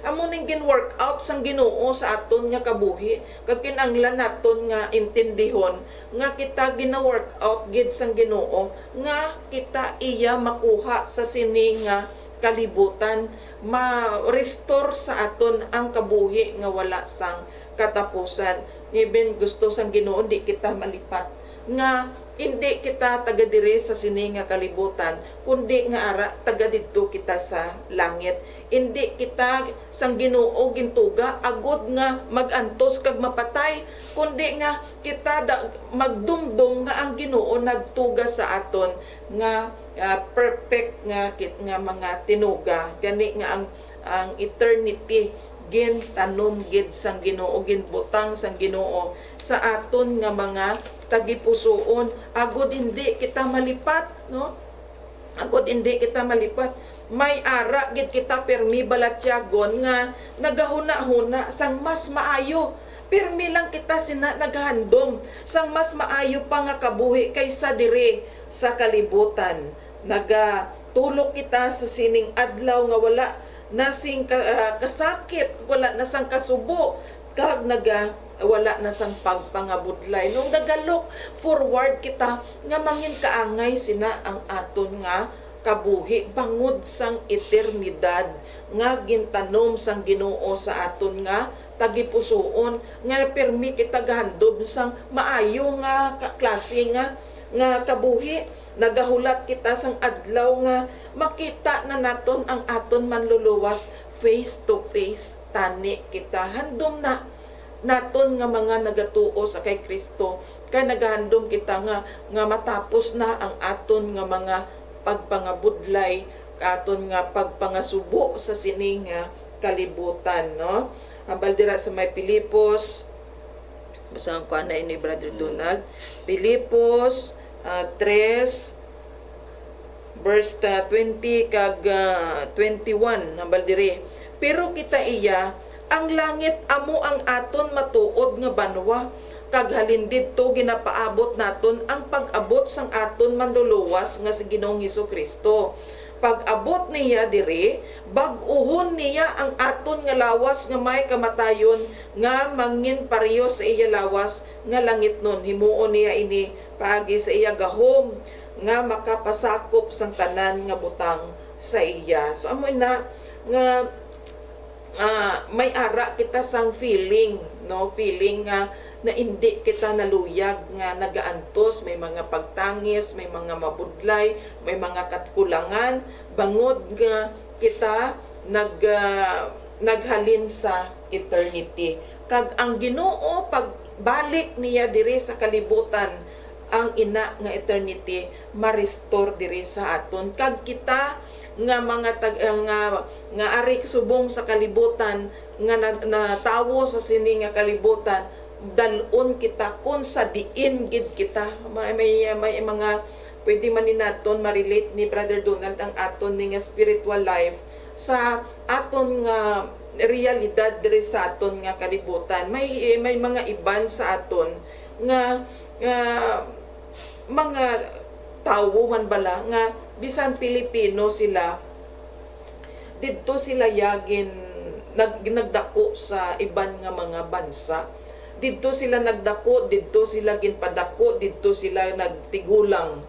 Amo ning gin-work out sang Ginoo sa aton nga kabuhi, kag kinahanglan naton nga intindihon nga kita gina-work out gid sang Ginoo nga kita iya makuha sa sini nga kalibutan, ma-restore sa aton ang kabuhi nga wala sang katapusan. Even gusto sang Ginoo di kita malipat, nga hindi kita taga dire sa sini nga kalibutan, kundi nga ara taga didto kita sa langit. Hindi kita sang Ginoo gintuga agud nga magantos kag mapatay, kundi nga kita magdumdum nga ang Ginoo nagtuga sa aton nga perfect nga mga tinuga. Gani nga ang eternity gin tanom gid sang Ginoo, gin butang sang Ginoo sa aton nga mga tagipusoon. Agud hindi kita malipat, no, agud hindi kita malipat. May ara gid kita permi balatyagon nga nagahuna-huna sang mas maayo, pirmi lang kita sina naghandom sang mas maayo pa nga kabuhi kaysa dire sa kalibutan. Nagatulog kita sa sining adlaw nga wala nasing kasakit, wala na sang kasubo, kag wala na sang pagpangabudlay. Nung nagalok forward kita nga mangin kaangay sina ang aton nga kabuhi bangod sang eternidad nga gintanom sang Ginoo sa aton nga tagipusoon nga permi kita gahandom sang maayo nga klase nga kabuhi. Nagahulat kita sang adlaw nga makita na naton ang aton manluluwas face to face, tani kita handom na naton nga mga nagatuo sa kay Kristo kay nagahandom kita nga matapos na ang aton nga mga pagpangabudlay, aton nga pagpangasubo sa sining nga kalibutan, no? Ambal dira sa may Pilipos, basang ko na ini Brother Donald, Pilipos 3 verse 20 kag 21 ambal diri. Pero kita iya ang langit amo ang aton matuod nga banwa, kag halin didto ginapaabot naton ang pag-abot sang aton manluluwas nga si Ginoong Hesukristo. Pag-abot niya diri, bag-uhon niya ang aton nga lawas nga may kamatayon nga mangin pareho sa iya lawas nga langit nun. Himuon niya ini pagi sa iya gahom nga makapasakop sang tanan nga butang sa iya. So amo na nga may ara kita sang feeling, no? Feeling nga na hindi kita naluyag nga nagaantos, may mga pagtangis, may mga mabudlay, may mga katkulangan, bangod nga kita naghalin sa eternity. Kag ang Ginoo pagbalik niya diri sa kalibutan, ang ina nga eternity ma-restore diri sa aton. Kag kita nga mga nga ari subong sa kalibutan nga natawo sa sini nga kalibutan, dalon kita kun sa diin gid kita. May mga pwede man ni naton ma-relate ni Brother Donald ang aton nga spiritual life sa aton nga realidad diri sa aton nga kalibutan. May mga iban sa aton nga mga tawo man bala nga bisan Pilipino sila, didto sila yagin nagdako sa iban nga mga bansa. Didto sila nagdako, didto sila ginpadako, didto sila nagtigulang,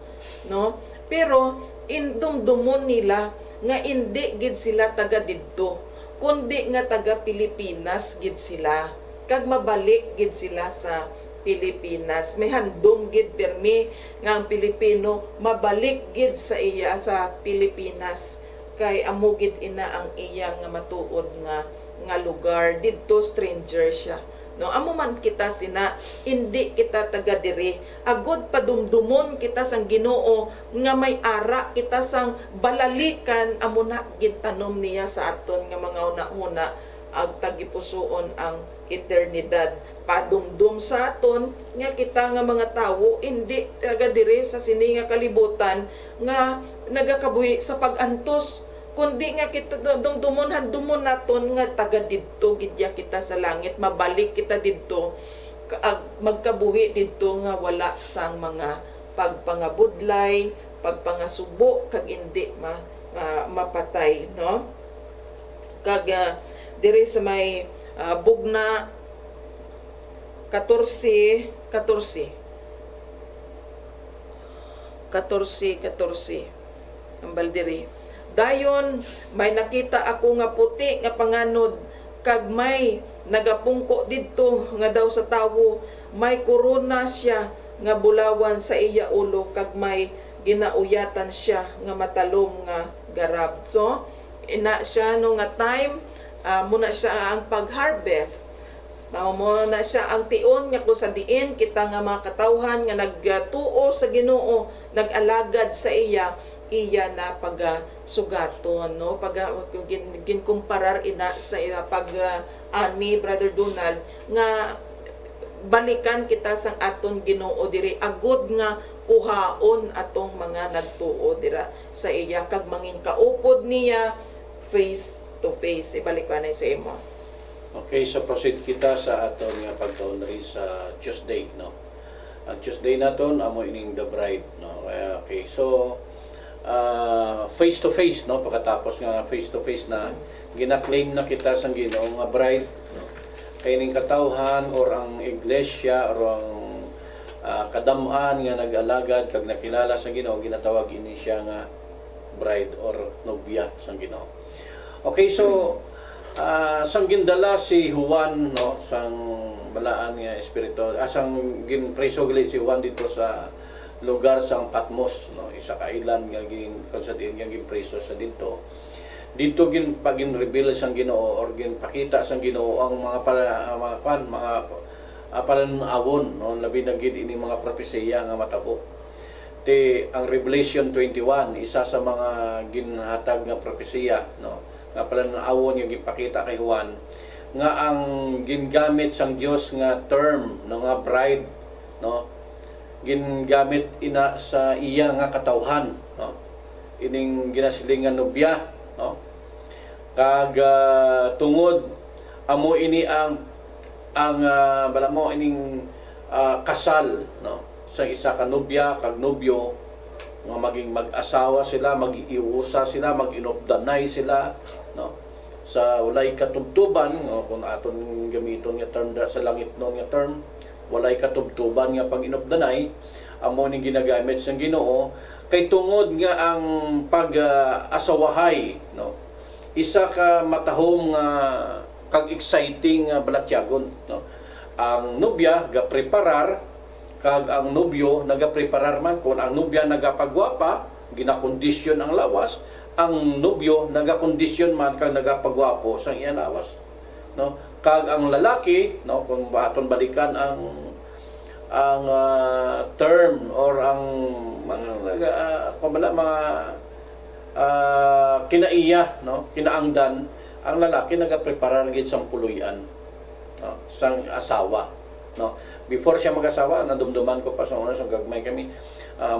no? Pero indumdumon nila nga hindi gid sila taga didto, kundi nga taga Pilipinas gid sila. Kag mabalik gid sila sa Pilipinas. May handom gid permi nga ang Pilipino mabalik gid sa iya sa Pilipinas kay amo gid ina ang iya nga matuod nga lugar. Didto stranger siya, no? Amo man kita sina hindi kita taga diri, agod padumdumon kita sang Ginoo nga may ara kita sang balalikan, amo na gintanom niya sa aton nga mga una-una ag tagipusoon ang eternidad. Padumdum sa aton nga kita nga mga tawo hindi taga diri sa sini nga kalibutan nga nagakabuhi sa pagantos, kundi nga kita dumdumon handumon naton nga taga didto gidya kita sa langit, mabalik kita didto magkabuhi didto nga wala sang mga pagpangabudlay, pagpangasubo kag hindi mapatay, no? Kag diri sa may Bugna 14 ang baldiri. Dayon may nakita ako nga puti nga panganod, kag may nagapungko didto nga daw sa tawo, may korona siya nga bulawan sa iya ulo, kag may ginauyatan siya nga matalom nga garab. So ina siya no nga time muna siya ang pag-harvest. Muna siya ang tion nga kung sa diin kita nga mga katawhan nga nagtuo sa Ginoo, nag-alagad sa iya na pagsugaton, no? Ginkumparar ina sa ani Brother Donald nga balikan kita sang aton Ginoo diri, agud nga kuhaon atong mga nagtuo dira sa iya, kag mangin kaupod niya face to face. Ibalik ko na sa imo. Okay, so proceed kita sa aton nga pagtuon rin sa Tuesday, no. Ang Tuesday naton amo ining the bride, no. Okay, so face to face, no, pagkatapos nga face to face na gina-claim na kita sang Ginoo nga bride, no. Kay ning katawhan or ang iglesia or ang kadam-an nga nag-alagad kag nakilala sa Ginoo, ginatawag ini siya nga bride or nobya sang Ginoo. Okay, so sang gindala si Juan, no, sang balaan nga espiritu, sang ginpreso gali si Juan dito sa lugar sang Patmos, no, isa ka island nga konsadin nga ginpreso sa dito. Dito gin pagin reveal sang Ginoo or ginpakita sang Ginoo ang mga palanawon, no, labi na gid ini mga propesiya nga matabo. Ang Revelation 21 isa sa mga ginhatag nga propesiya, no, nga palanawon nga gipakita kay Juan nga ang gingamit sang Dios nga term no nga bride, no, gingamit ina sa iya nga katawhan, no, ining ginasiling nga nobya, no, kag tungod amo ini ang bala mo ining kasal, no, sa isa ka nobya kag nobyo nga maging mag-asawa sila, mag-iusa sila, mag-inopdanay sila, no, sa walay katubtuban, no, kung aton gamiton nga term sa langit no nga term, walay katubtuban nga pag inopdanay amo ni ginagamit sa Ginoo kay tungod nga ang pag-asawahay, no, isa ka matahom nga kag exciting nga balatyagon, no. Ang nobya ga preparar kag ang nobyo nagapreparar man. Kung ang nobya nagapagwapa, ginakondisyon ang lawas, ang nobyo nagakondisyon man kag nagapagwapo sa iya lawas, no. Kag ang lalaki, no, kung aton balikan ang term or ang mga kinaiya, no, kinaangdan, ang lalaki nagapreparar gid sang puluyan, no, sang asawa, no. Before siya mag-asawa, nadumduman ko pa sa una, sa gagmay kami,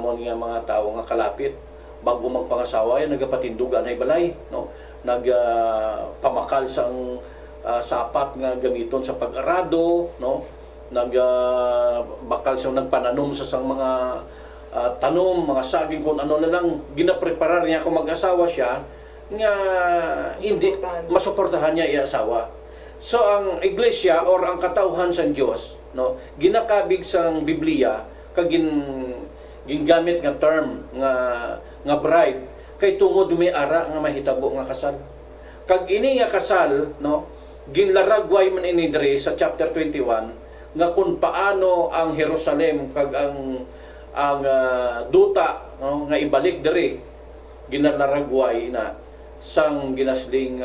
mo nga mga tao nga kalapit, bago magpangasawa, yan, nagapatindugan ay balay, no? Nagpamakal sang sapat nga gamiton sa pag-arado, no? Bakal siya nagpananom sa sang mga tanom, mga saging, kung ano na lang, ginapreparar niya kung mag-asawa siya, nga hindi masuportahan niya i-asawa. So ang iglesia or ang katawhan sa Dios, no, ginakabig sang Biblia kag gingamit nga term nga bride kay tungod may ara nga mahitabo nga kasal. Kag ini nga kasal, no, ginlaragway man ini diri sa chapter 21 nga kung paano ang Jerusalem kag ang duta, no, nga ibalik diri ginlaragway na sang ginasling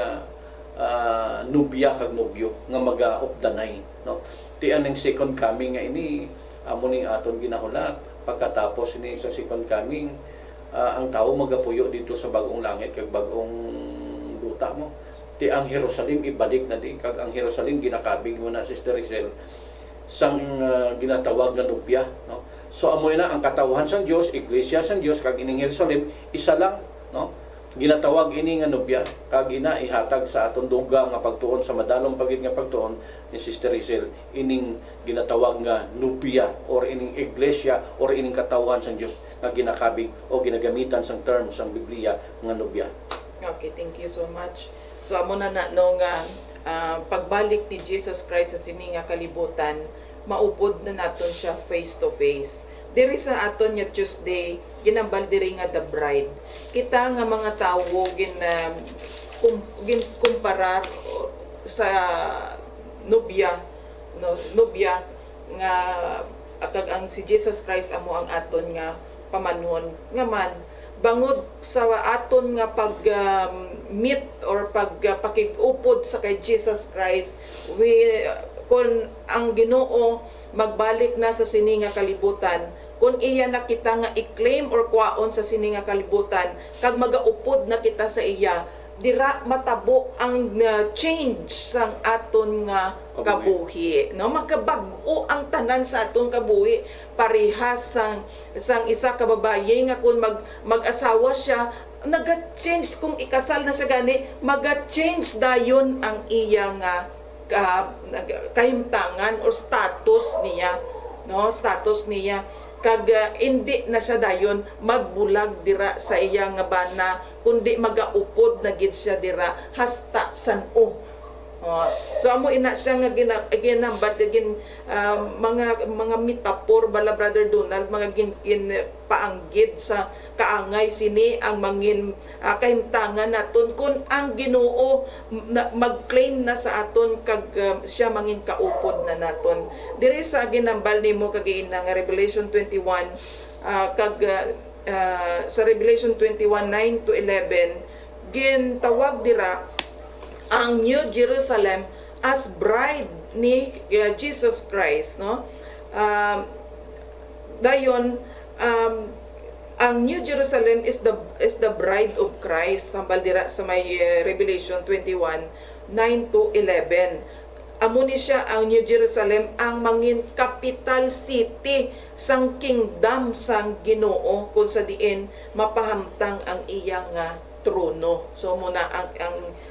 nubya kag nobyo nga maga-opdanay, no. Ti aning second coming nga ini amo ning aton ginahulat pagkatapos ni sa second coming, ang tao magapuyo dito sa bagong langit kag bagong duta mo. Ti ang Jerusalem ibalik na di kag ang Jerusalem ginakabig mo na Sister Rizal sang ginatawag nga nobya, no. So amo na ang katawhan sang Dios, iglesia sang Dios kag ining Jerusalem isa lang, no. Ginatawag ini nga nobya kag ina ihatag sa aton dugang nga pagtuon sa madalong pagid nga pagtuon ni Sister Rizal ining ginatawag nga nobya or ining iglesia or ining katawhan sang Dios nga ginakabig o ginagamitan sang term sang Biblia nga nobya. Okay, thank you so much. So amo na no nga pagbalik ni Jesus Christ sa sini nga kalibutan, maupod na naton siya face to face. Diri sa aton nga Tuesday, ginambal diri nga the bride. Kita nga mga tawo kumparar sa nobya, no, nobya nga kag ang si Jesus Christ amo ang aton nga pamanon nga man bangod sa aton nga pag meet or pakig-upod sa kay Jesus Christ, kung ang Ginoo magbalik na sa sini nga kalibutan, kung iya na kita nga i-claim or kwaon sa sini nga kalibutan kag magaupod na kita sa iya, dira matabo ang change sang aton nga kabuhi, no, makabag-o ang tanan sa aton kabuhi. Parehas sang isa ka babaye nga kung mag-asawa siya, naga-change kung ikasal na siya gani, maga-change dayon ang iya nga kahimtangan or status niya, no, status niya, kag hindi na siya dayon magbulag dira sa iya nga bana, kundi magaupod na gid siya dira hasta san-o. So amo ina siya nga ginambad gin mga metaphor bala Brother Donald, mga gin paanggid sa kaangay sini ang mangin kahimtangan naton kun ang Ginoo mag-claim na sa aton kag siya mangin kaupod na naton. Diri sa ginambal nimo kag ina nga Revelation 21 kag sa Revelation 21:9 to 11 gintawag dira ang New Jerusalem as bride ni Jesus Christ, no? Dayon ang New Jerusalem is the bride of Christ. Tambal dira sa may Revelation 21:9 to 11. Amo ni siya ang New Jerusalem ang mangin capital city sang kingdom sang Ginoo kung sa diin mapahamtang ang iya nga trono. So muna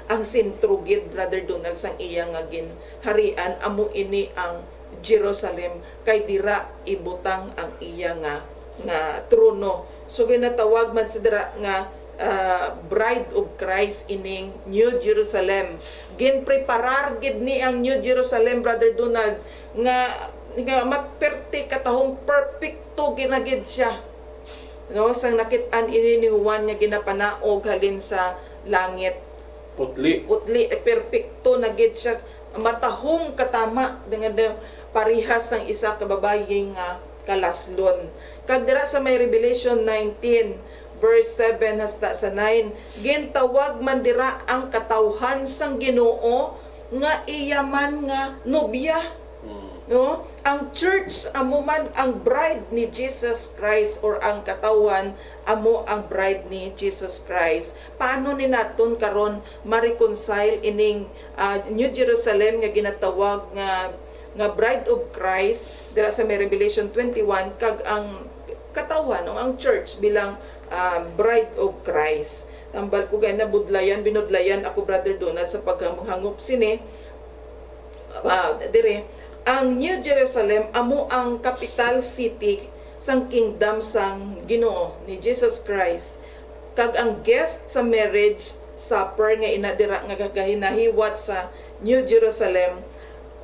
ang sentro gid Brother Donald sang iya nga ginharian amo ini ang Jerusalem kay dira ibutang ang iya nga trono. So ginatawag man sa dira nga bride of Christ ining New Jerusalem. Ginpreparar gid ni ang New Jerusalem Brother Donald nga matperte katahong perfecto ginagid siya. No, sang nakit-an ini ni Juan nga ginapanaog halin sa langit. Putli. Perfecto na gid siya, matahong katama dengan parihas sang isa ka babaye nga kalaslon. Kag dira sa may Revelation 19 verse 7 hasta sa 9, gintawag man dira ang katawhan sang Ginoo nga iya man nga nobya. No, ang church amo man ang bride ni Jesus Christ or ang katawan amo ang bride ni Jesus Christ. Paano ni naton karon ma-reconcile ining New Jerusalem nga ginatawag nga bride of Christ dira sa may Revelation 21 kag ang katawan ang church bilang bride of Christ. Tambal ko gay na binudlayan ako Brother Donald sa paghangup sini dire. Ang New Jerusalem amo ang capital city sang kingdom sang Ginoo ni Jesus Christ. Kag ang guest sa marriage supper nga inadira nga gagahinahiwat sa New Jerusalem,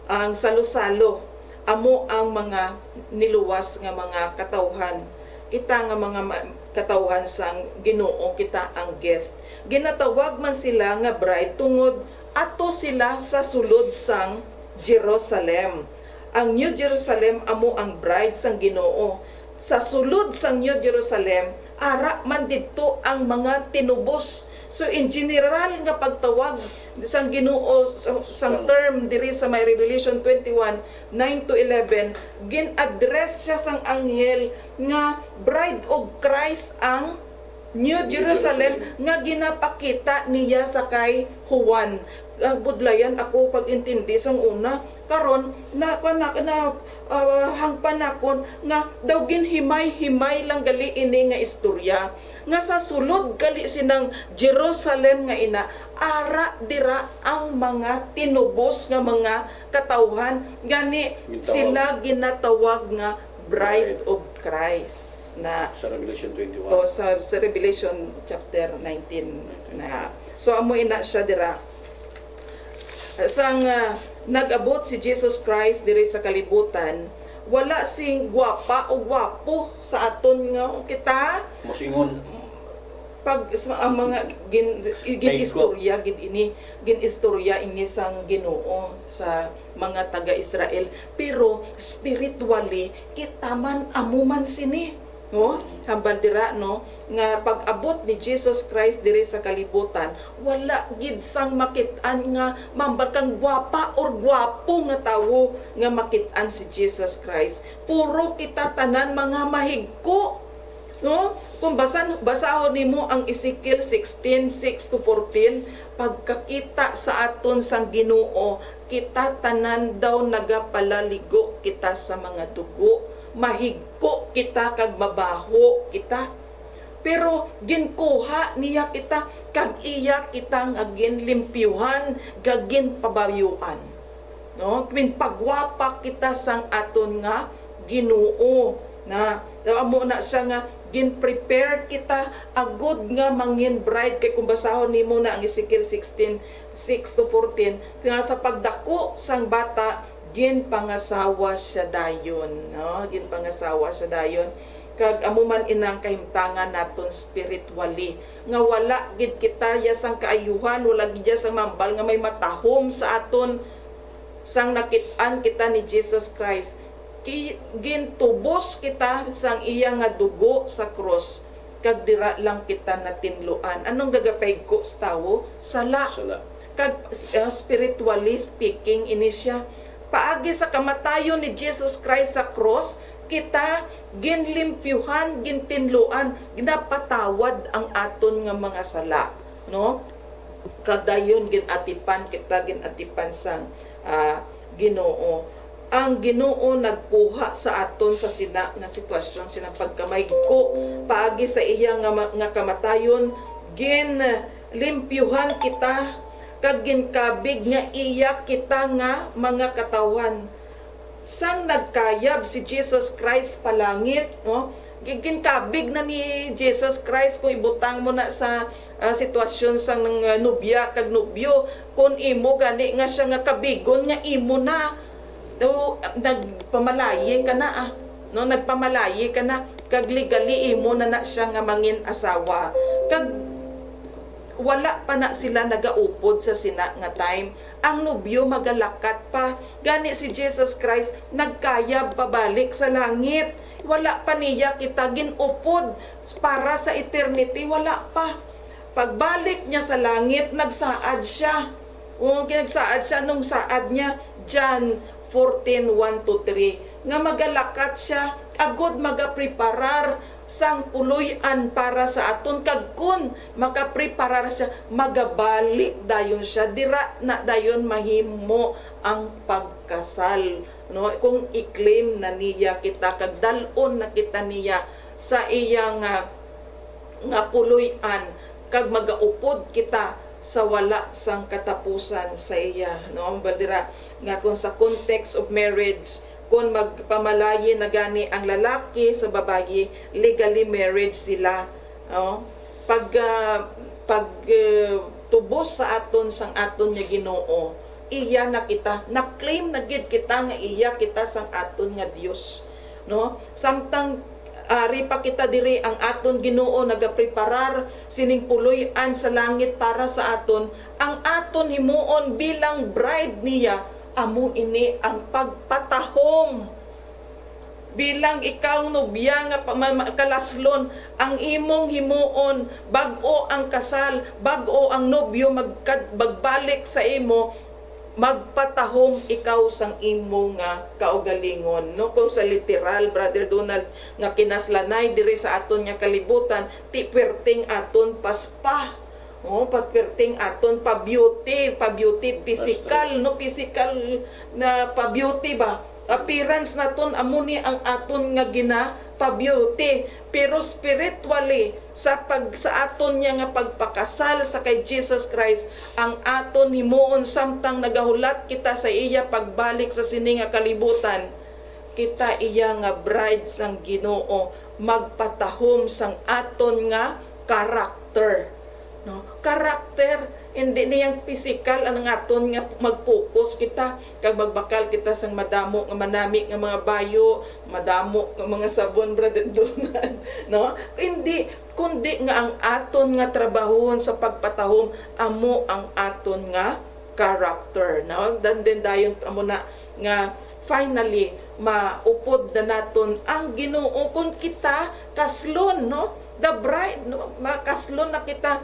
ang salo-salo amo ang mga niluwas nga mga katawhan. Kita nga mga katawhan sang Ginoo, kita ang guest. Ginatawag man sila nga bride tungod ato sila sa sulod sang Jerusalem. Ang New Jerusalem amo ang bride sang Ginoo. Sa sulod sang New Jerusalem, ara man didto ang mga tinubos. So in general nga pagtawag sang Ginoo sang term diri sa may Revelation 21:9 to 11, gin-address siya sang anghel nga bride of Christ ang New Jerusalem nga ginapakita niya sa kay Juan. Budlayan ako pag-intindi sang una karon hangpan akon nga daw ginhimay-himay lang gali ini nga istorya nga sa sulod gali sinang Jerusalem nga ina ara dira ang mga tinubos nga mga katawhan gani sila ginatawag nga bride of Christ na Sa Revelation 21. o sa Revelation chapter 19 na. So amo ina siya dira sang nag-abot si Jesus Christ diri sa kalibutan, wala sing gwapa o gwapo sa aton nga kita Mosingon. pag ang mga gin-istorya gin-istorya ini sang Ginoo sa mga taga-Israel, pero spiritually kita man amo man sini. No, hambal dira no nga pag-abot ni Jesus Christ diri sa kalibutan, wala gid sang makit-an nga mambar kang gwapa or gwapo nga tawo nga makit-an si Jesus Christ. Puro kita tanan mga mahigko. No, kung basahon nimo ang Ezekiel 16:6 to 14, pagkakita sa aton sang Ginoo, kita tanan daw nagapalaligo kita sa mga dugo, mahigko kita kag mabaho kita, pero ginkuha niya kita kag iya kita nga ginlimpyuhan kag ginpabayuan. no? Pagwapa kita sang aton nga Ginoo na amo na siya nga gin-prepare kita agud nga mangin bride. Kay kung basahon nimo na ang Ezekiel 16:6-14 nga sa pagdako sang bata ginpangasawa siya dayon, no? Ginpangasawa siya dayon. Kag amo man inang kahimtangan naton spiritually nga wala gid kita yasang kaayuhan, wala gid sang mambal nga may matahom sa aton sang nakit-an kita ni Jesus Christ. Gintubos kita sang iya nga dugo sa cross, kag dira lang kita natinluan. Anong nagapay ko sa tawo? Sala. Kag spiritually speaking ini siya paagi sa kamatayon ni Jesus Christ sa cross, kita ginlimpyuhan, gintinluan, ginapatawad ang aton nga mga sala, no? Kadayon ginatipan kita, ginatipan sang Ginoo. Ang Ginoo nagkuha sa aton sa sina nga sitwasyon, sinang pagkamayko paagi sa iya nga kamatayon, ginlimpyuhan kita kag ginkabig nga iya kita nga mga katawan. Sang nagkayab si Jesus Christ palangit, no? Ginkabig na ni Jesus Christ kung ibutang mo na sa sitwasyon sang nobya kag nobyo, kung imo gani nga siya nga kabigon nga imo na nagpamalayi ka na no, nagpamalayi ka na kag legally imo na siya nga mangin asawa, kag wala pa na sila nagaupod sa sina nga time, ang nobyo magalakat pa. Gani si Jesus Christ nagkayab pabalik sa langit, wala pa niya kita ginupod para sa eternity, wala pa. Pagbalik niya sa langit, nagsaad siya. Nagsaad siya nung saad niya, John 14:1-3, nga magalakat siya agud magapreparar sang puloy-an para sa aton, kag kun makapreparar siya magabalik dayon siya, dira na dayon mahimo ang pagkasal, no? Kung i-claim na niya kita kag dal-on na kita niya sa iyang nga puloy-an, kag magaupod kita sa wala sang katapusan sa iya, no? Baldira nga kung sa context of marriage, kung magpamalayi na gani ang lalaki sa babayi, legally marriage sila, no? Tubos sa aton sang aton nga Ginoo, iya na kita, na-claim na gid kita nga iya kita sang aton nga Dios, no? Samtang ari pa kita diri, ang aton Ginoo nagapreparar sining puloy-an sa langit para sa aton, ang aton himuon bilang bride niya amo ini ang pagpatahom. Bilang ikaw nobya nga kalaslon, ang imong himuon bag-o ang kasal, bag-o ang nobyo magbalik sa imo, magpatahom ikaw sang imo nga kaugalingon, no? Kung sa literal, Brother Donald, nga kinaslanay diri sa aton nga kalibutan, ti perting aton paspa, pagperting aton pa-beauty physical, no? Physical na pa-beauty ba? Appearance naton amo ni ang aton nga pa-beauty, pero spiritually sa aton niya nga pagpakasal sa kay Jesus Christ, ang aton himuon samtang nagahulat kita sa iya pagbalik sa sini nga kalibutan, kita iya nga bride sang Ginoo, magpatahom sang aton nga karakter, no? Karakter, hindi niyang physical ang aton nga mag-focus kita kag magbakal kita sang madamo nga manami nga mga bayo, madamo nga mga sabon, Brother Donald, no? Hindi, kundi nga ang aton nga trabahon sa pagpatahom amo ang aton nga character, no? Then dayon amo na nga finally maupod na naton ang Ginoo kung kita kaslon, no? The bride, no? Makaslon na kita,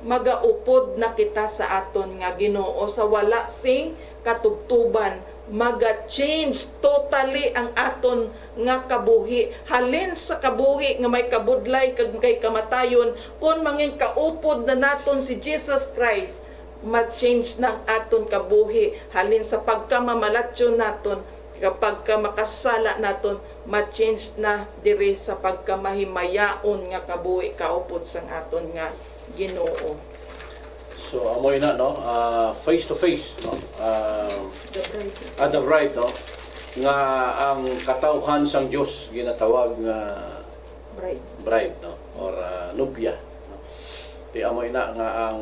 magaupod na kita sa aton nga Ginoo sa wala sing katugtuban, maga-change totally ang aton nga kabuhi, halin sa kabuhi nga may kabudlay kag kay kamatayon, kung mangin kaupod na naton si Jesus Christ, ma-change na ang aton kabuhi, halin sa pagkamamalatyon naton, kapag makasala naton, ma-change na diri sa pagkamahimayaon nga kabuhi kaupod sang aton nga Ginoo. So amoy na no, face to face no. The bride. The bride no nga ang katawhan sang Dios ginatawag nga bride no or nubya no. Ti amoy na nga ang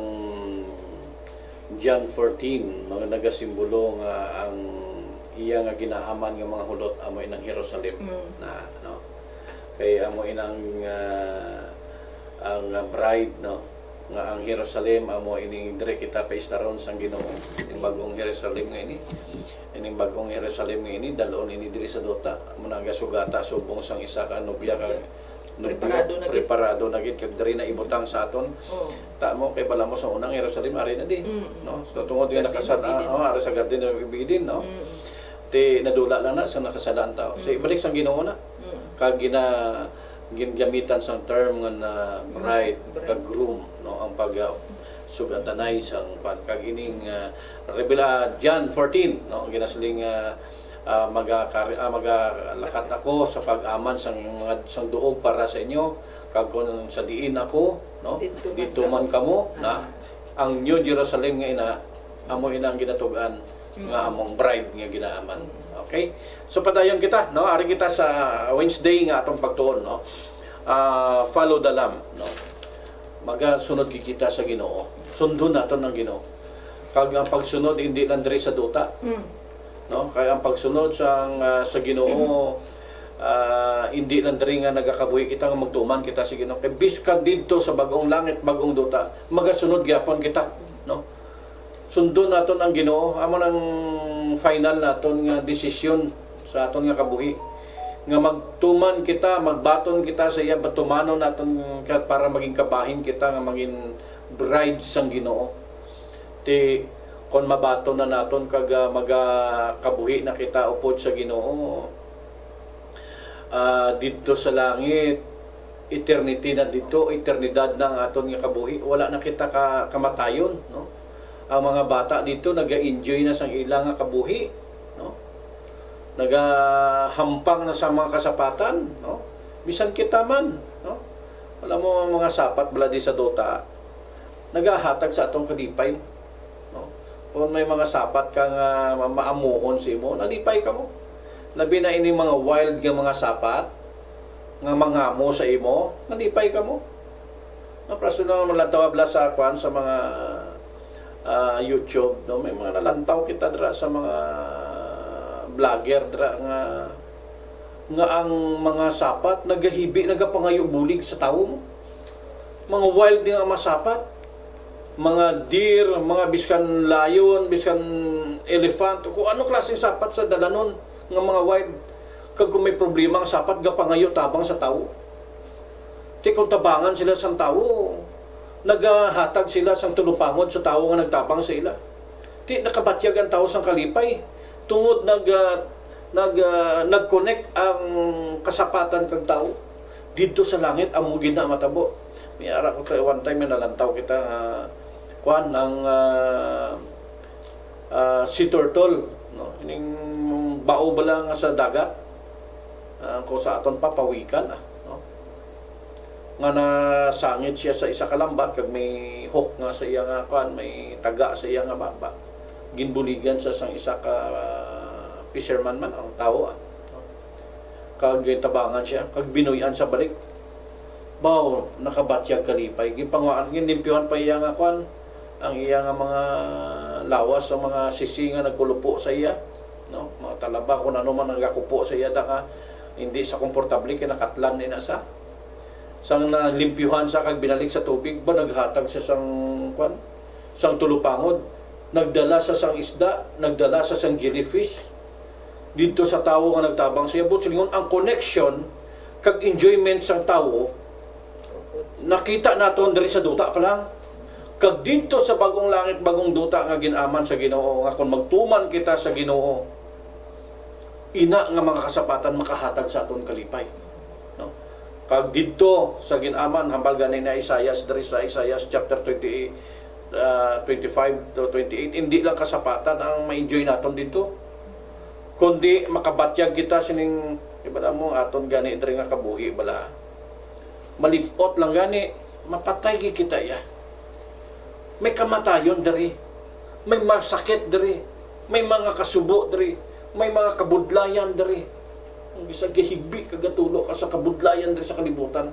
John 14 mga nagasimbolo nga ang iya nga ginaaman nga mga hulot amoy ng Jerusalem na no. Kay amoy nang ang bride no nga ang Jerusalem amo ining dire kita paistaron sang Ginoo ining bagong Jerusalem nga ining bagong Jerusalem nga ini dalon ini diri sa dota amo nagasugata subong sang isa ka nobya ka preparado na gid kag diri na ibutang sa aton ta mo kay bala mo sa unang Jerusalem ari na di no so tungod nga nakasada ari sa garden na ibigin no ti nadula lang na sa nakasadaan tao so ibalik sang Ginoo na kag gingamitan sang term nga na bride kag groom no ang pag sugatanay sang kag ining John 14 no ginasling magalakat ako sa pag-aman sang duog para sa inyo kag kun sa diin ako no dito man kamo na ang New Jerusalem nga ina amo ina ang ginatugan nga among bride nga ginaaman. Okay? So padayon kita no ari kita sa Wednesday nga atong pagtuon no. Follow the Lamb no. Magasunod kita sa Ginoo. Sundon naton ang Ginoo. Kag ang pagsunod hindi lang diri sa duta. No? Kaya ang pagsunod sa Ginoo hindi lang diri nga nagakabuhi kita nga magtuman kita sa Ginoo. Kay biskag didto sa bagong langit, bagong duta, magasunod gyapon kita, no? Sundon naton ang Ginoo, amo nang final naton nga desisyon sa aton nga kabuhi. Nga magtuman kita, magbaton kita sa iya, batumanon naton para maging kabahin kita nga maging bride sang Ginoo. Ti kon mabaton na naton kag magakabuhi na kita upod sa Ginoo. Dito sa langit, eternity na dito, eternidad na ang aton nga kabuhi. Wala na kita kamatayon, no? Ang mga bata dito naga-enjoy na sang ilang nga kabuhi, no? Nagahampang na sa mga kasapatan, no? Bisan kita man, no? Wala mo mga sapat bala di sa dota, nagahatag sa atong kalipay, no? Kung may mga sapat kang maamuhon sa imo, nalipay ka mo. Labi na ini mga wild nga mga sapat nga mangamo sa imo, nalipay ka mo. Napraso na malantaw bla sa kwan sa mga YouTube, no? May mga nalantaw kita dra sa mga vlogger dra nga ang mga sapat nagahibi, nagapangayo bulig sa tawo mo. Mga wild nga masapat, mga deer, mga biskan lion, biskan elephant, kung ano klaseng sapat sa dalanon nga mga wild. Kag kung may problema ang sapat gapangayo tabang sa tawo. Ti kung tabangan sila sa tawo, nagahatag sila sang tulupangod sa tawo nga nagtabang sa ila. Ti nakabatyag ang tawo sang kalipay tungod nag-connect ang kasapatan kag tawo didto sa langit amo gid na matabo. May ara ko kay one time nalantaw kita kwan ng sea turtle, no? Ining bao bala nga sa dagat kung sa aton papawikan no? Nga nasangit siya sa isa ka lambat kag may hook nga sa iya nga kwan, may taga sa iya nga baba, ginbuligan sa sang isa ka fisherman man ang tao kag tabangan siya kag binuyan sa balik baw nakabatyag kalipay gipangwaan ginlimpihan pa iya nga kwan ang iya nga mga lawas sa mga sisi nga nagkulupo sa iya, no? Mga talaba kung ano man nagakupo sa iya da hindi sa komportable kinakatlan ni nasa sang nalimpyuhan sa kag binalik sa tubig ba naghatag sa sang kwan sang tulupangod, nagdala sa sang isda, nagdala sa sang jellyfish dito sa tawo nga nagtabang siya. But silingon ang connection kag enjoyment sang tawo nakita naton diri sa duta pa lang. Kag dito sa bagong langit, bagong duta nga ginaman sa Ginoo nga kung magtuman kita sa Ginoo, ina nga mga kasapatan makahatag sa aton kalipay, no? Kag dito sa ginaman hambal gani na Isaiah diri sa Isaiah chapter 28 25 to 28, hindi lang kasapatan ang ma-enjoy naton dito, kundi makabatyag kita sining ibala mo aton gani diri nga kabuhi bala malipot lang gani mapatay kita ya. may kamatayon diri, may masakit diri, may mga kasubo diri, may mga kabudlayan diri. Ang isa gihibi kagatulo ka sa kabudlayan diri sa kalibutan.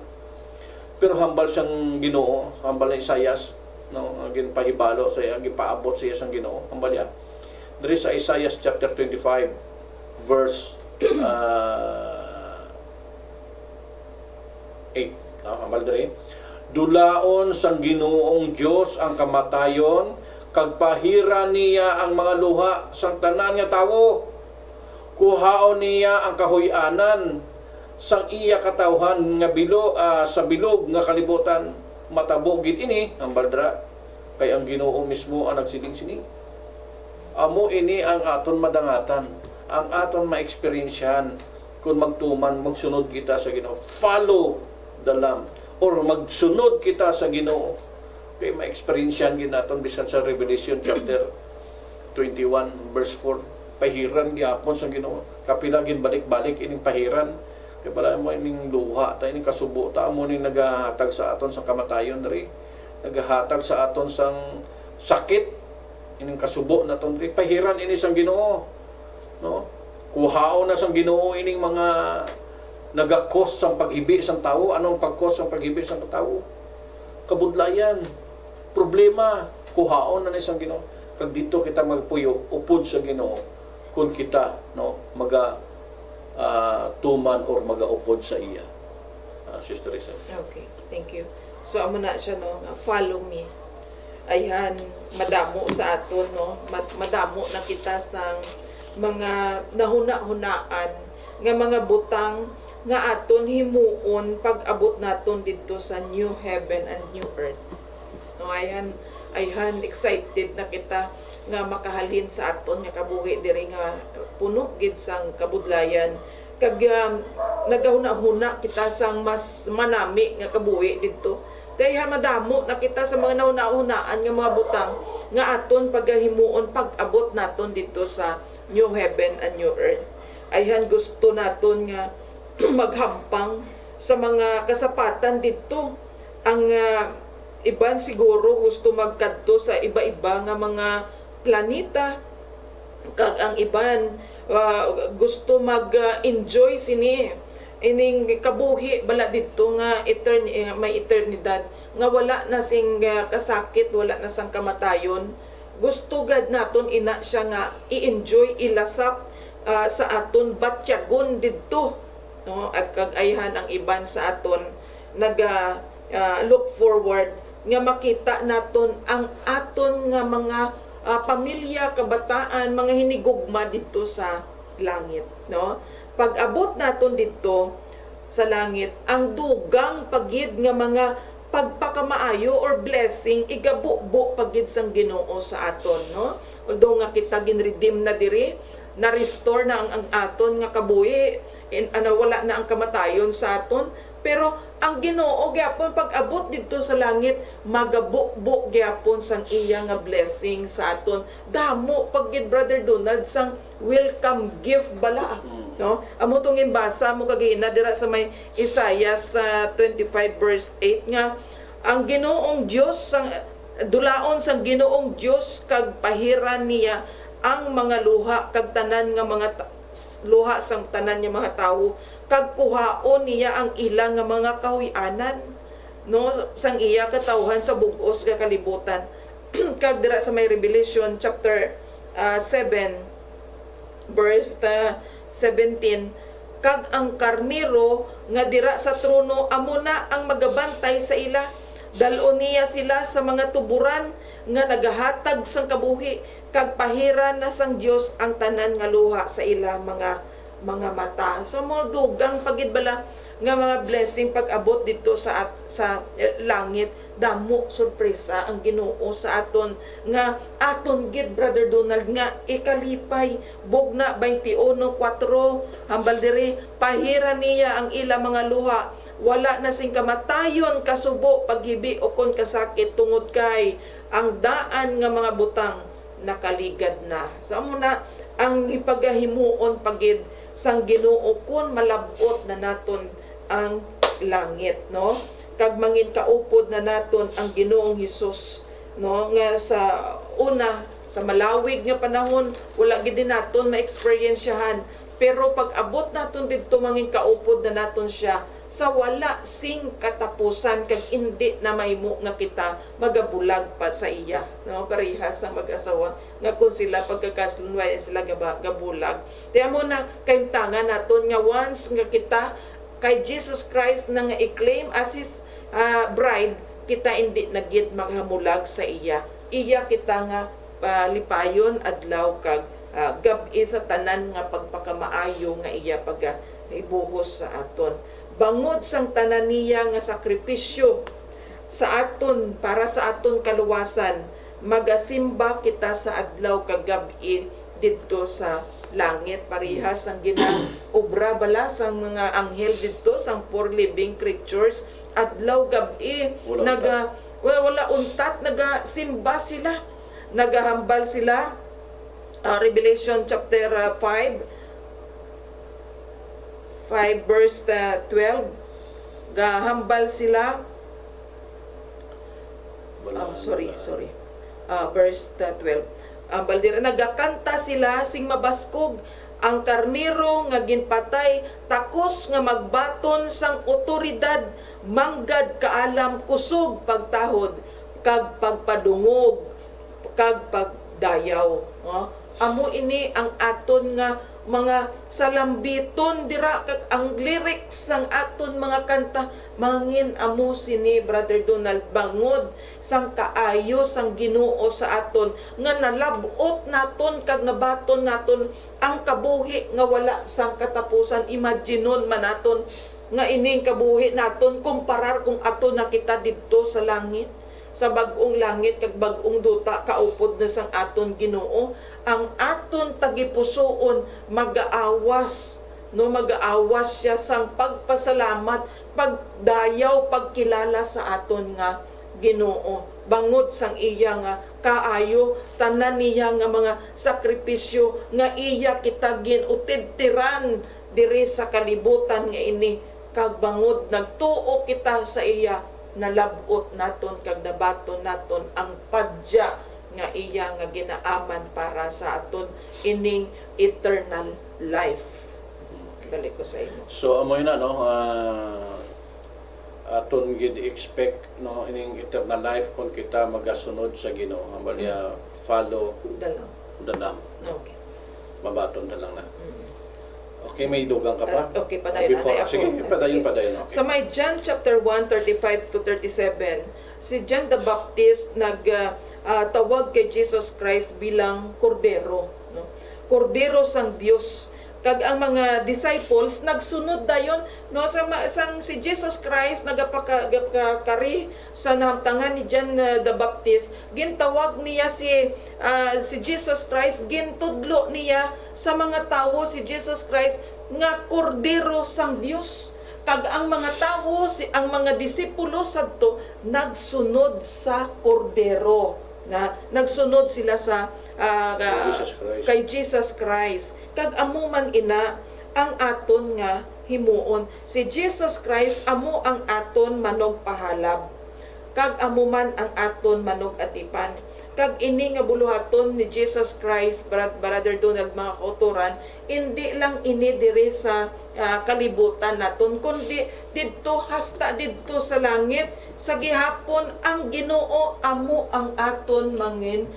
Pero hambal siyang Ginoo, hambal na Isaias, no, ang ginpahibalo sa iya, gipaabot sa iya sang Ginoo. Hambal ya. Diri sa Isaiah chapter 25 verse 8. Hambal diri. Dulaon sang Ginoong Dios ang kamatayon, kag pahira niya ang mga luha sang tanan nga tawo. Kuhaon niya ang kahuy-anan sang iya katawhan nga sa bilog nga kalibutan. Matabo gid ini ang baldra, kay ang Ginoo mismo ang nagsiling-siling. Amo ini ang aton madangatan, ang aton ma-experiensyahan kung magtuman, magsunod kita sa Ginoo. Follow the Lamb, or magsunod kita sa Ginoo. Kay ma-experiensyahan gid naton bisan sa Revelation chapter 21 verse 4. Pahiran gyapon sa Ginoo. Kapila gid balik-balik ining pahiran. Kaya pala mo ining luha, tayo ining kasubo, ta mo ning nagahatag sa aton sa kamatayon diri. Nagahatag sa aton sang sakit, ining kasubo naton diri. Pahiran ini sang Ginoo. No? Kuhao na sang Ginoo ining mga nagakos sang paghibi sang tawo. Anong pagkos sang paghibi sang tawo? Kabudlayan, problema, kuhaon na ni sang Ginoo. Kag dito kita magpuyo upod sa Ginoo kung kita tuman or magaupod sa iya. Sister Risa. Okay, thank you. So amo na siya no, nga follow me. Ayan, madamo sa aton no, madamo na kita sang mga nahuna-hunaan nga mga butang nga aton himuon pag-abot naton dito sa new heaven and new earth. No, ayan excited na kita nga makahalin sa aton nga kabuhi diri nga puno gid sang kabudlayan, kag nagahuna-huna kita sang mas manami nga kabuhi didto. Dayha madamo na kita sa mga nauna-unaan nga mga butang nga aton pagahimuon pag-abot naton dito sa new heaven and new earth. Ayhan gusto naton nga maghampang sa mga kasapatan dito. Ang iban siguro gusto magkadto sa iba-iba nga mga planeta, kag ang iban gusto mag-enjoy sini ining kabuhi bala dito nga may eternidad nga wala na sing kasakit, wala na sang kamatayon. Gusto gad naton ina siya nga i-enjoy, ilasap sa aton batyagon didto, no? Kag ayhan ang iban sa aton look forward nga makita naton ang aton nga mga pamilya, kabataan, mga hinigugma dito sa langit, no? Pag-abot naton dito sa langit, ang dugang pagid nga mga pagpakamaayo or blessing igabubo pagid sang Ginoo sa aton, no? Although nga kita ginredeem na diri, na-restore na ang aton nga kabuhi, wala na ang kamatayon sa aton, pero ang Ginoo gyapon pag-abot dito sa langit, magabubo gyapon sang iya nga blessing sa aton. Damo pagid Brother Donald sang welcome gift bala, no? Amo tong imbasa mo kagina dira sa may Isaiah sa 25 verse 8 nga ang Ginoong Dios sang dulaon sang Ginoong Dios kag pahiran niya ang mga luha kag tanan nga mga luha sang tanan nga mga tawo, kag kuhaon niya ang ilang nga mga kahuy-anan, no, sang iya katawhan sa bug-os nga kalibutan. Kag dira sa may Revelation chapter 7 verse 17, kag ang karnero nga dira sa trono amo na ang magabantay sa ila, dalon niya sila sa mga tuburan nga nagahatag sang kabuhi, kag pahiran na sang Dios ang tanan nga luha sa ila mga mata. So mo dugang pagid bala nga mga blessing pag-abot dito sa langit. Damo sorpresa ang Ginoo sa aton nga aton gid Brother Donald nga ikalipay bugna 21:4 hambal diri, pahiran niya ang ila mga luha, wala na sing kamatayon, kasubo, paghibi o kon kasakit, tungod kay ang daan nga mga butang nakaligad na. So amo na ang ipagahimuon pagid sang Ginoo kun malabot na naton ang langit, no? Kag mangin kaupod na naton ang Ginoong Hesus no, nga sa una sa malawig nga panahon wala gid naton ma-experiensyahan, pero pag abot naton didto mangin kaupod na naton siya sa wala sing katapusan, kag hindi na mahimo nga kita magabulag pa sa iya, no, parehas ang mag-asawa nga kung sila pagkakasulunway sila gabulag. Tiyan mo na kaimtangan naton nga once nga kita kay Jesus Christ na nga i-claim as his bride, kita hindi na gid maghamulag sa iya kita nga lipayon adlaw kag gabi sa tanan nga pagpakamaayo nga iya ibuhos sa aton. Bangod sang tanan niya nga sakripisyo sa aton para sa aton kaluwasan, magasimba kita sa adlaw kag gabi didto sa langit. Parehas ang ginaobra bala sang mga anghel didto sang four living creatures adlaw gabi wala untat, nagasimba sila, nagahambal sila. Revelation chapter 5 verse 12, gahambal sila. Verse 12. Ambal dira nagakanta sila sing mabaskog ang karnero nga ginpatay takos nga magbaton sang otoridad manggad kaalam kusog pagtahod kag pagpadungog kag pagdayaw. Amo ini ang aton nga mga salambiton dira kag ang lyrics sang aton mga kanta mangin amo sini Brother Donald bangod sang kaayo sang Ginoo sa aton nga nalabot naton kag nabaton naton ang kabuhi nga wala sang katapusan. Imaginon man naton nga ining kabuhi naton kumparar kung aton nakita didto sa langit, sa bag-ong langit kag bag-ong duta kaupod na sang aton Ginoo. Ang aton tagipusoon mag-aawas, no, mag-aawas siya sang pagpasalamat, pagdayaw, pagkilala sa aton nga Ginoo. Bangod sang iya nga kaayo, tanan niya nga mga sakripisyo nga iya kita ginutidtiran diri sa kalibutan nga ini, kag bangod nagtuo kita sa iya, nalabot naton kag nabaton naton ang padya nga iya nga ginaaman para sa aton ining eternal life. Dali ko sa imo. So amoy na, no, aton gid expect, no, ining eternal life kung kita magasunod sa Ginoo. Ambalya follow the lamb. Okay. Mabaton na lang na. Okay, may dugang ka pa? Okay, padayon. Sige, padayon. Okay. Sa may John chapter 1, 35 to 37, si John the Baptist tawag kay Jesus Christ bilang kordero, no? Kordero sang Dios. Kag ang mga disciples nagsunod dayon, no, sang si Jesus Christ nagapakari sa nahamtangan ni John the Baptist, gintawag niya si Jesus Christ, gintudlo niya sa mga tawo si Jesus Christ nga kordero sang Dios. Kag ang mga tawo, ang mga disipulo sadto nagsunod sa kordero, na nagsunod sila sa kay Jesus Christ. Kag amo man ina ang aton nga himuon. Si Jesus Christ amo ang aton manog pahalab, kag amo man ang aton manog atipan. Kag ini nga buluhaton ni Jesus Christ, Brother Donald, mga kauturan, hindi lang ini diri sa kalibutan naton, kundi didto hasta didto sa langit. Sa gihapon ang Ginoo amo ang aton mangin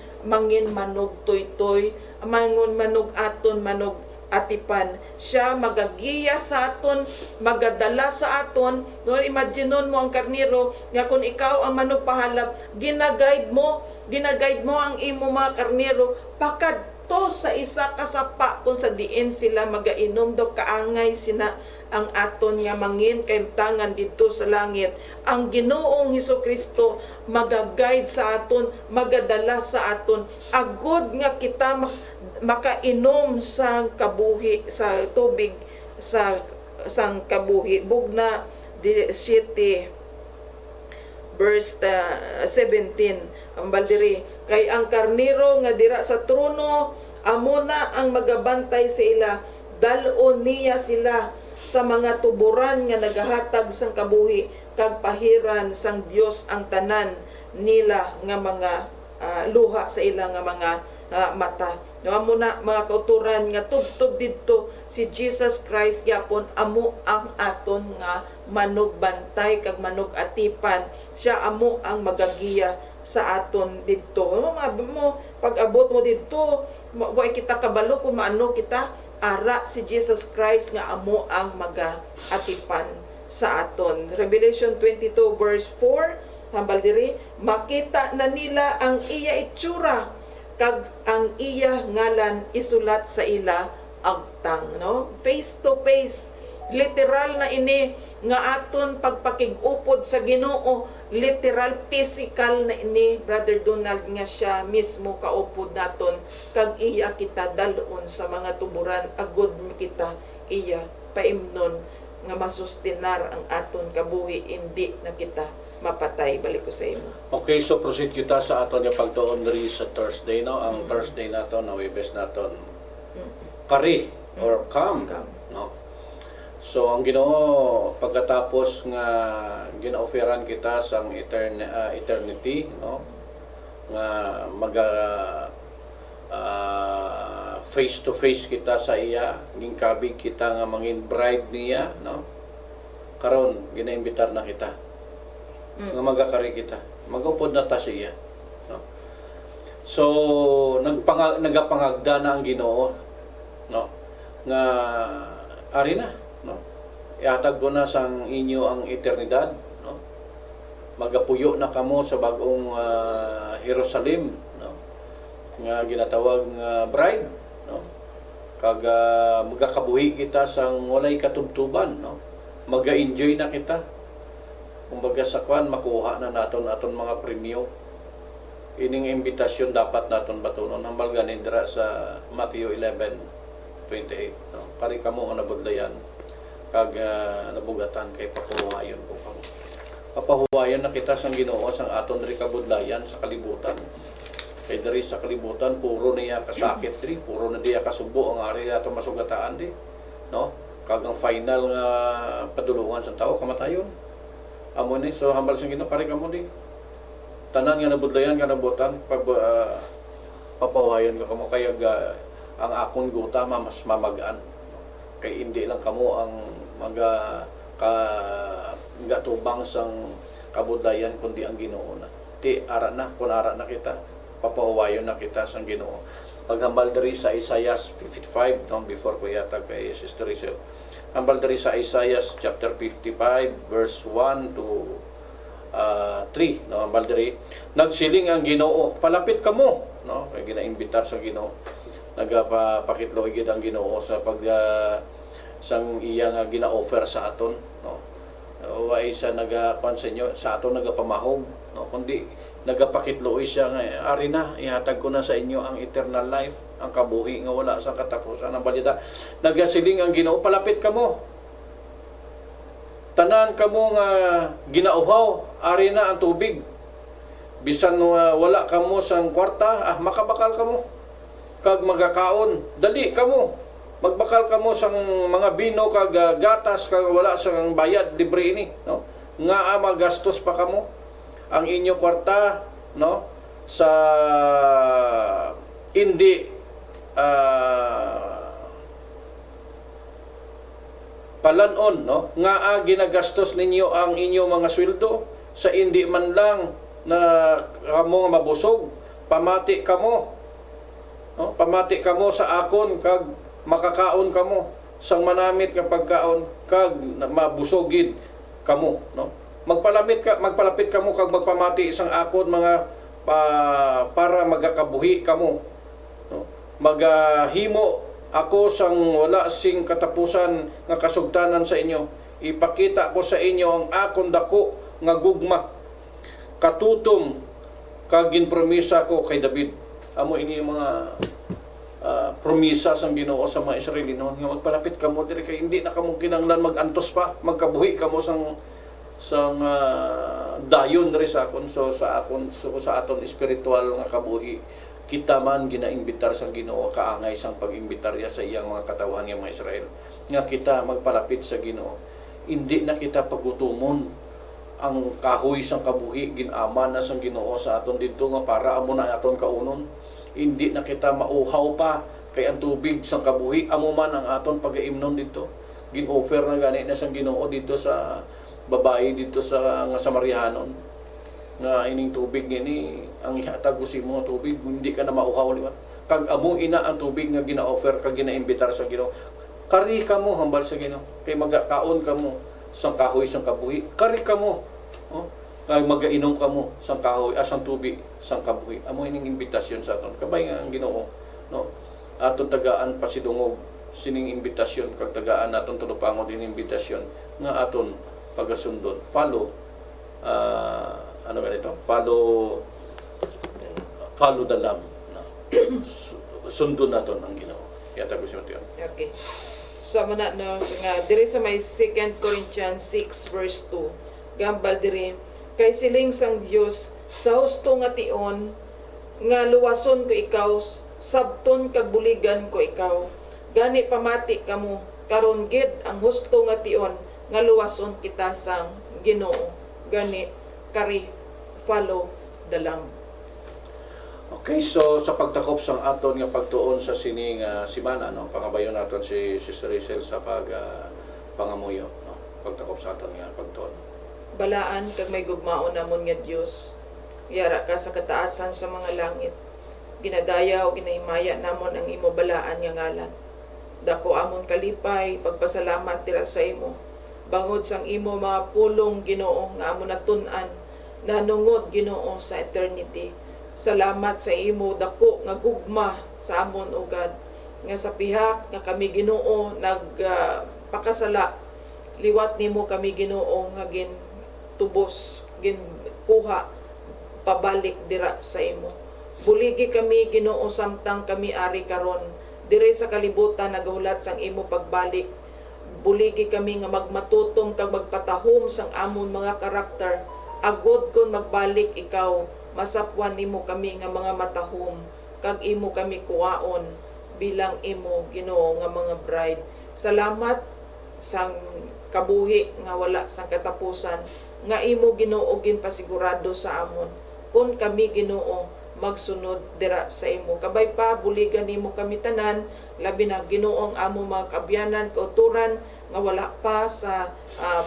manog toy-toy, manog aton manog atipan. Siya magagiya sa aton, magadala sa aton. No, imaginon mo ang karniro nga kung ikaw ang manog pahalab, ginaguide mo ang imo mga karniro pakadto sa isa ka sapa kung sa diin sila magainom daw kaangay sina ang aton nga mangin kaimtangan dito sa langit. Ang Ginoong Hesukristo magaguide sa aton, magadala sa aton agud nga kita makainom sa kabuhi, sa tubig sa sang kabuhi. Bugna 17 verse 17 ang baldiri, kay ang karniro nga dira sa trono amo na ang magabantay sa ila, dalon niya sila sa mga tuburan nga nagahatag sang kabuhi, kag pahiran sang Dios ang tanan nila nga mga luha sa ilang nga mga mata. No amo na mga kauturan nga tubtob didto si Jesus Christ gyapon amo ang aton nga manugbantay kag manugatipan. Siya amo ang magagiya sa aton didto. Mo pag-abot mo didto, wa kita kabalo kung maano kita ara si Jesus Christ nga amo ang magaatipan sa aton. Revelation 22 verse 4 hambal diri, makita na nila ang iya itsura kag ang iya ngalan isulat sa ila agtang, no? Face to face, literal na ini nga aton pagpakig-upod sa Ginoo, literal physical na ini, Brother Donald, nga siya mismo kaupod naton kag iya kita dalon sa mga tuburan agud kita iya paimnon nga masustenar ang aton kabuhi, hindi na kita mapatay. Balik ko sa imo. Okay, so proceed kita sa aton nga pagtuon diri sa Thursday, no? Ang Thursday naton, na Webes naton, kari or come, no? So ang Ginoo pagkatapos nga gina-offeran kita sang eternity, no? Nga face to face kita sa iya, gingkabig kita nga mangin bride niya, no? Karon ginaimbitar na kita. Nga magakari kita. Magupod na ta siya, no? So nagapangagda na ang Ginoo, no? Nga ari na, no? Ihatag ko na sang inyo ang eternidad, no? Magapuyo na kamo sa bagong Jerusalem, no? Nga ginatawag nga bride, no? Kag magakabuhi kita sang walay katubtuban, no? Maga-enjoy na kita. Kumbaga sa kwan makuha na naton aton mga premyo. Ining imbitasyon dapat naton batunon hambal ganin dira sa Matthew 11:28, no? Kari kamo nga nabudlayan kag nabugatan kay pakuhayon ko kamo. Papahuwayan na kita sang Ginoo sang aton diri kabudlayan sa kalibutan. Kay diri sa kalibutan puro niya kasakit diri, puro na diya kasubo ang ari ato masugataan di, no? Kag ang final nga padulungan sa tao kamatayon. Amo ni so hambal sang Ginoo kari kamo di. Tanan nga nabudlayan nga nabutan papahuwayan ka kamo kay ang akon guta mas mamagaan. Kay hindi lang kamo ang gatubang sang kabudlayan kundi ang Ginoo na. Ti ara na kun ara na kita, papahuwayon na kita sang Ginoo. Paghambal diri sa Isaiah 55, no, before ko yata kay Sister Rizal. Hambal diri sa Isaiah chapter 55 verse 1 to 3, no, hambal diri, nagsiling ang Ginoo, palapit kamo, no, kay ginaimbitar sa Ginoo. Nagapakitlo gid ang Ginoo sa pag sang iya nga gina-offer sa aton, no. Wa isa nagakuan sa inyo sa aton nagapamahog, no, kundi nagapakitloy siya nga ari na ihatag ko na sa inyo ang eternal life, ang kabuhi nga wala sa katapusan. Ang balita nagasiling ang Ginoo, palapit kamo, tanan kamo nga ginauhaw, ari na ang tubig, bisan wala kamo sang kwarta, makabakal kamo kag magakaon, dali kamo magbakal kamo sang mga bino kag gatas kag wala sang bayad libre ini, no? Nga magastos pa kamo ang inyo kwarta, no, sa hindi palanon, no, nga ginagastos ninyo ang inyo mga sweldo sa hindi man lang na kamo nga mabusog, pamati kamo, no, pamati kamo sa akon kag makakaon kamo sang manamit nga pagkaon kag mabusogid kamo, no? Magpalapit kamo kag magpamati isang akon mga para magakabuhi kamo, no? Magahimo ako sang wala sing katapusan nga kasugtanan sa inyo. Ipakita ko sa inyo ang akon dako nga gugma, katutom kag ginpromisa ko kay David. Amo ini mga promisa sang Ginoo sa mga Israelino nga magpalapit kamo diri kay hindi na kamo kinahanglan magantos pa, magkabuhi kamo sang dayon diri sa akon. So sa aton espiritual nga kabuhi kita man ginaimbitar sang Ginoo, kaangay sang pag-imbitarya sa iyang mga katawhan nga mga Israel nga kita magpalapit sa Ginoo. Hindi na kita pagutumon ang kahoy sang kabuhi ginama na sang Ginoo sa aton dito nga para amo na aton kaunon. Hindi na kita mauhaw pa kay ang tubig sang kabuhi amo man ang aton pagaimnon dito. Gin-offer na gani na sang Ginoo dito sa babae dito sa nga Samarihanon nga ining tubig ngini ang ihatag ko si mo tubig hindi ka na mauhaw liwat. Kag amo ina ang tubig nga gina-offer kag gina-imbitar sa Ginoo. Kari ka mo hambal sa Ginoo kay magakaon ka mo sang kahoy sang kabuhi. Kari ka mo. Oh, kay magainom ka mo sang kahoy sang tubig sang kabuhi. Amo ining imbitasyon sa aton. Kabay nga ang Ginoo, no? Aton tagaan pasidungog sining imbitasyon kag tagaan naton tulupangon din imbitasyon nga aton pagasundon. Follow ano ganito? Follow the lamb. No? Sundon naton ang Ginoo. Yata ko siya tiyon. Okay. Sa mana no nga diri sa may 2 Corinthians 6 verse 2 gambal diri kay siling sang Dios sa husto nga tion nga luwason ko ikaw sabton kag buligan ko ikaw gani pamati kamo karon gid ang husto nga tion nga luwason kita sang Ginoo gani kari follow the lamb. Okay, so sa pagtakop sang aton nga pagtuon sa sining simana, no, pangabayon naton si Sister Rachel sa pangamuyo, no, pagtakop sa aton nga pagtuon. Balaan kag may gugmaon namon nga Dios. Yara ka sa kataasan sa mga langit. Ginadayaw ginahimaya namon ang imo balaan nga ngalan. Dako amon kalipay pagpasalamat tira sa imo. Bangod sang imo mga pulong Ginoo nga amon natun-an nanungod Ginoo sa eternity. Salamat sa imo dako nga gugma sa amon ugad nga sa pihak nga kami Ginoo nagpakasala liwat nimo kami Ginoo nga gin tubos gin kuha pabalik dira sa imo. Buligi kami Ginoo samtang kami ari karon dire sa kalibutan nagahulat sang imo pagbalik. Buligi kami nga magmatutom kag magpatahom sang amon mga karakter agod kon magbalik ikaw. Masapwan nimo kami nga mga matahom kag imo kami kuwaon bilang imo Ginoo nga mga bride. Salamat sang kabuhi nga wala sang katapusan nga imo Ginoo ginpasigurado sa amon kun kami Ginoo magsunod dira sa imo. Kabay pa buligan nimo kami tanan labi na Ginoo ang amo mga kabyanan kauturan nga wala pa sa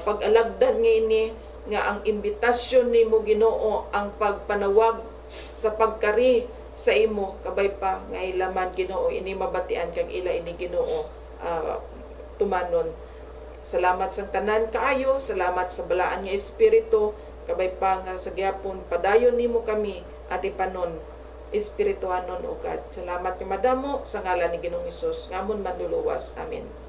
pag-alagdan ngaini nga ang imbitasyon nimo Ginoo ang pagpanawag sa pagkari sa imo kabay pa nga ilaman Ginoo ini mabatian kag ila ini Ginoo tumanon. Salamat sa tanan kaayo, salamat sa balaan nga espiritu kabay pa nga sa gyapon padayon nimo kami at ipanon espirituanon ugad. Salamat nga madamo sa ngalan ni Ginoong Hesus ngamon manluluwas. Amen.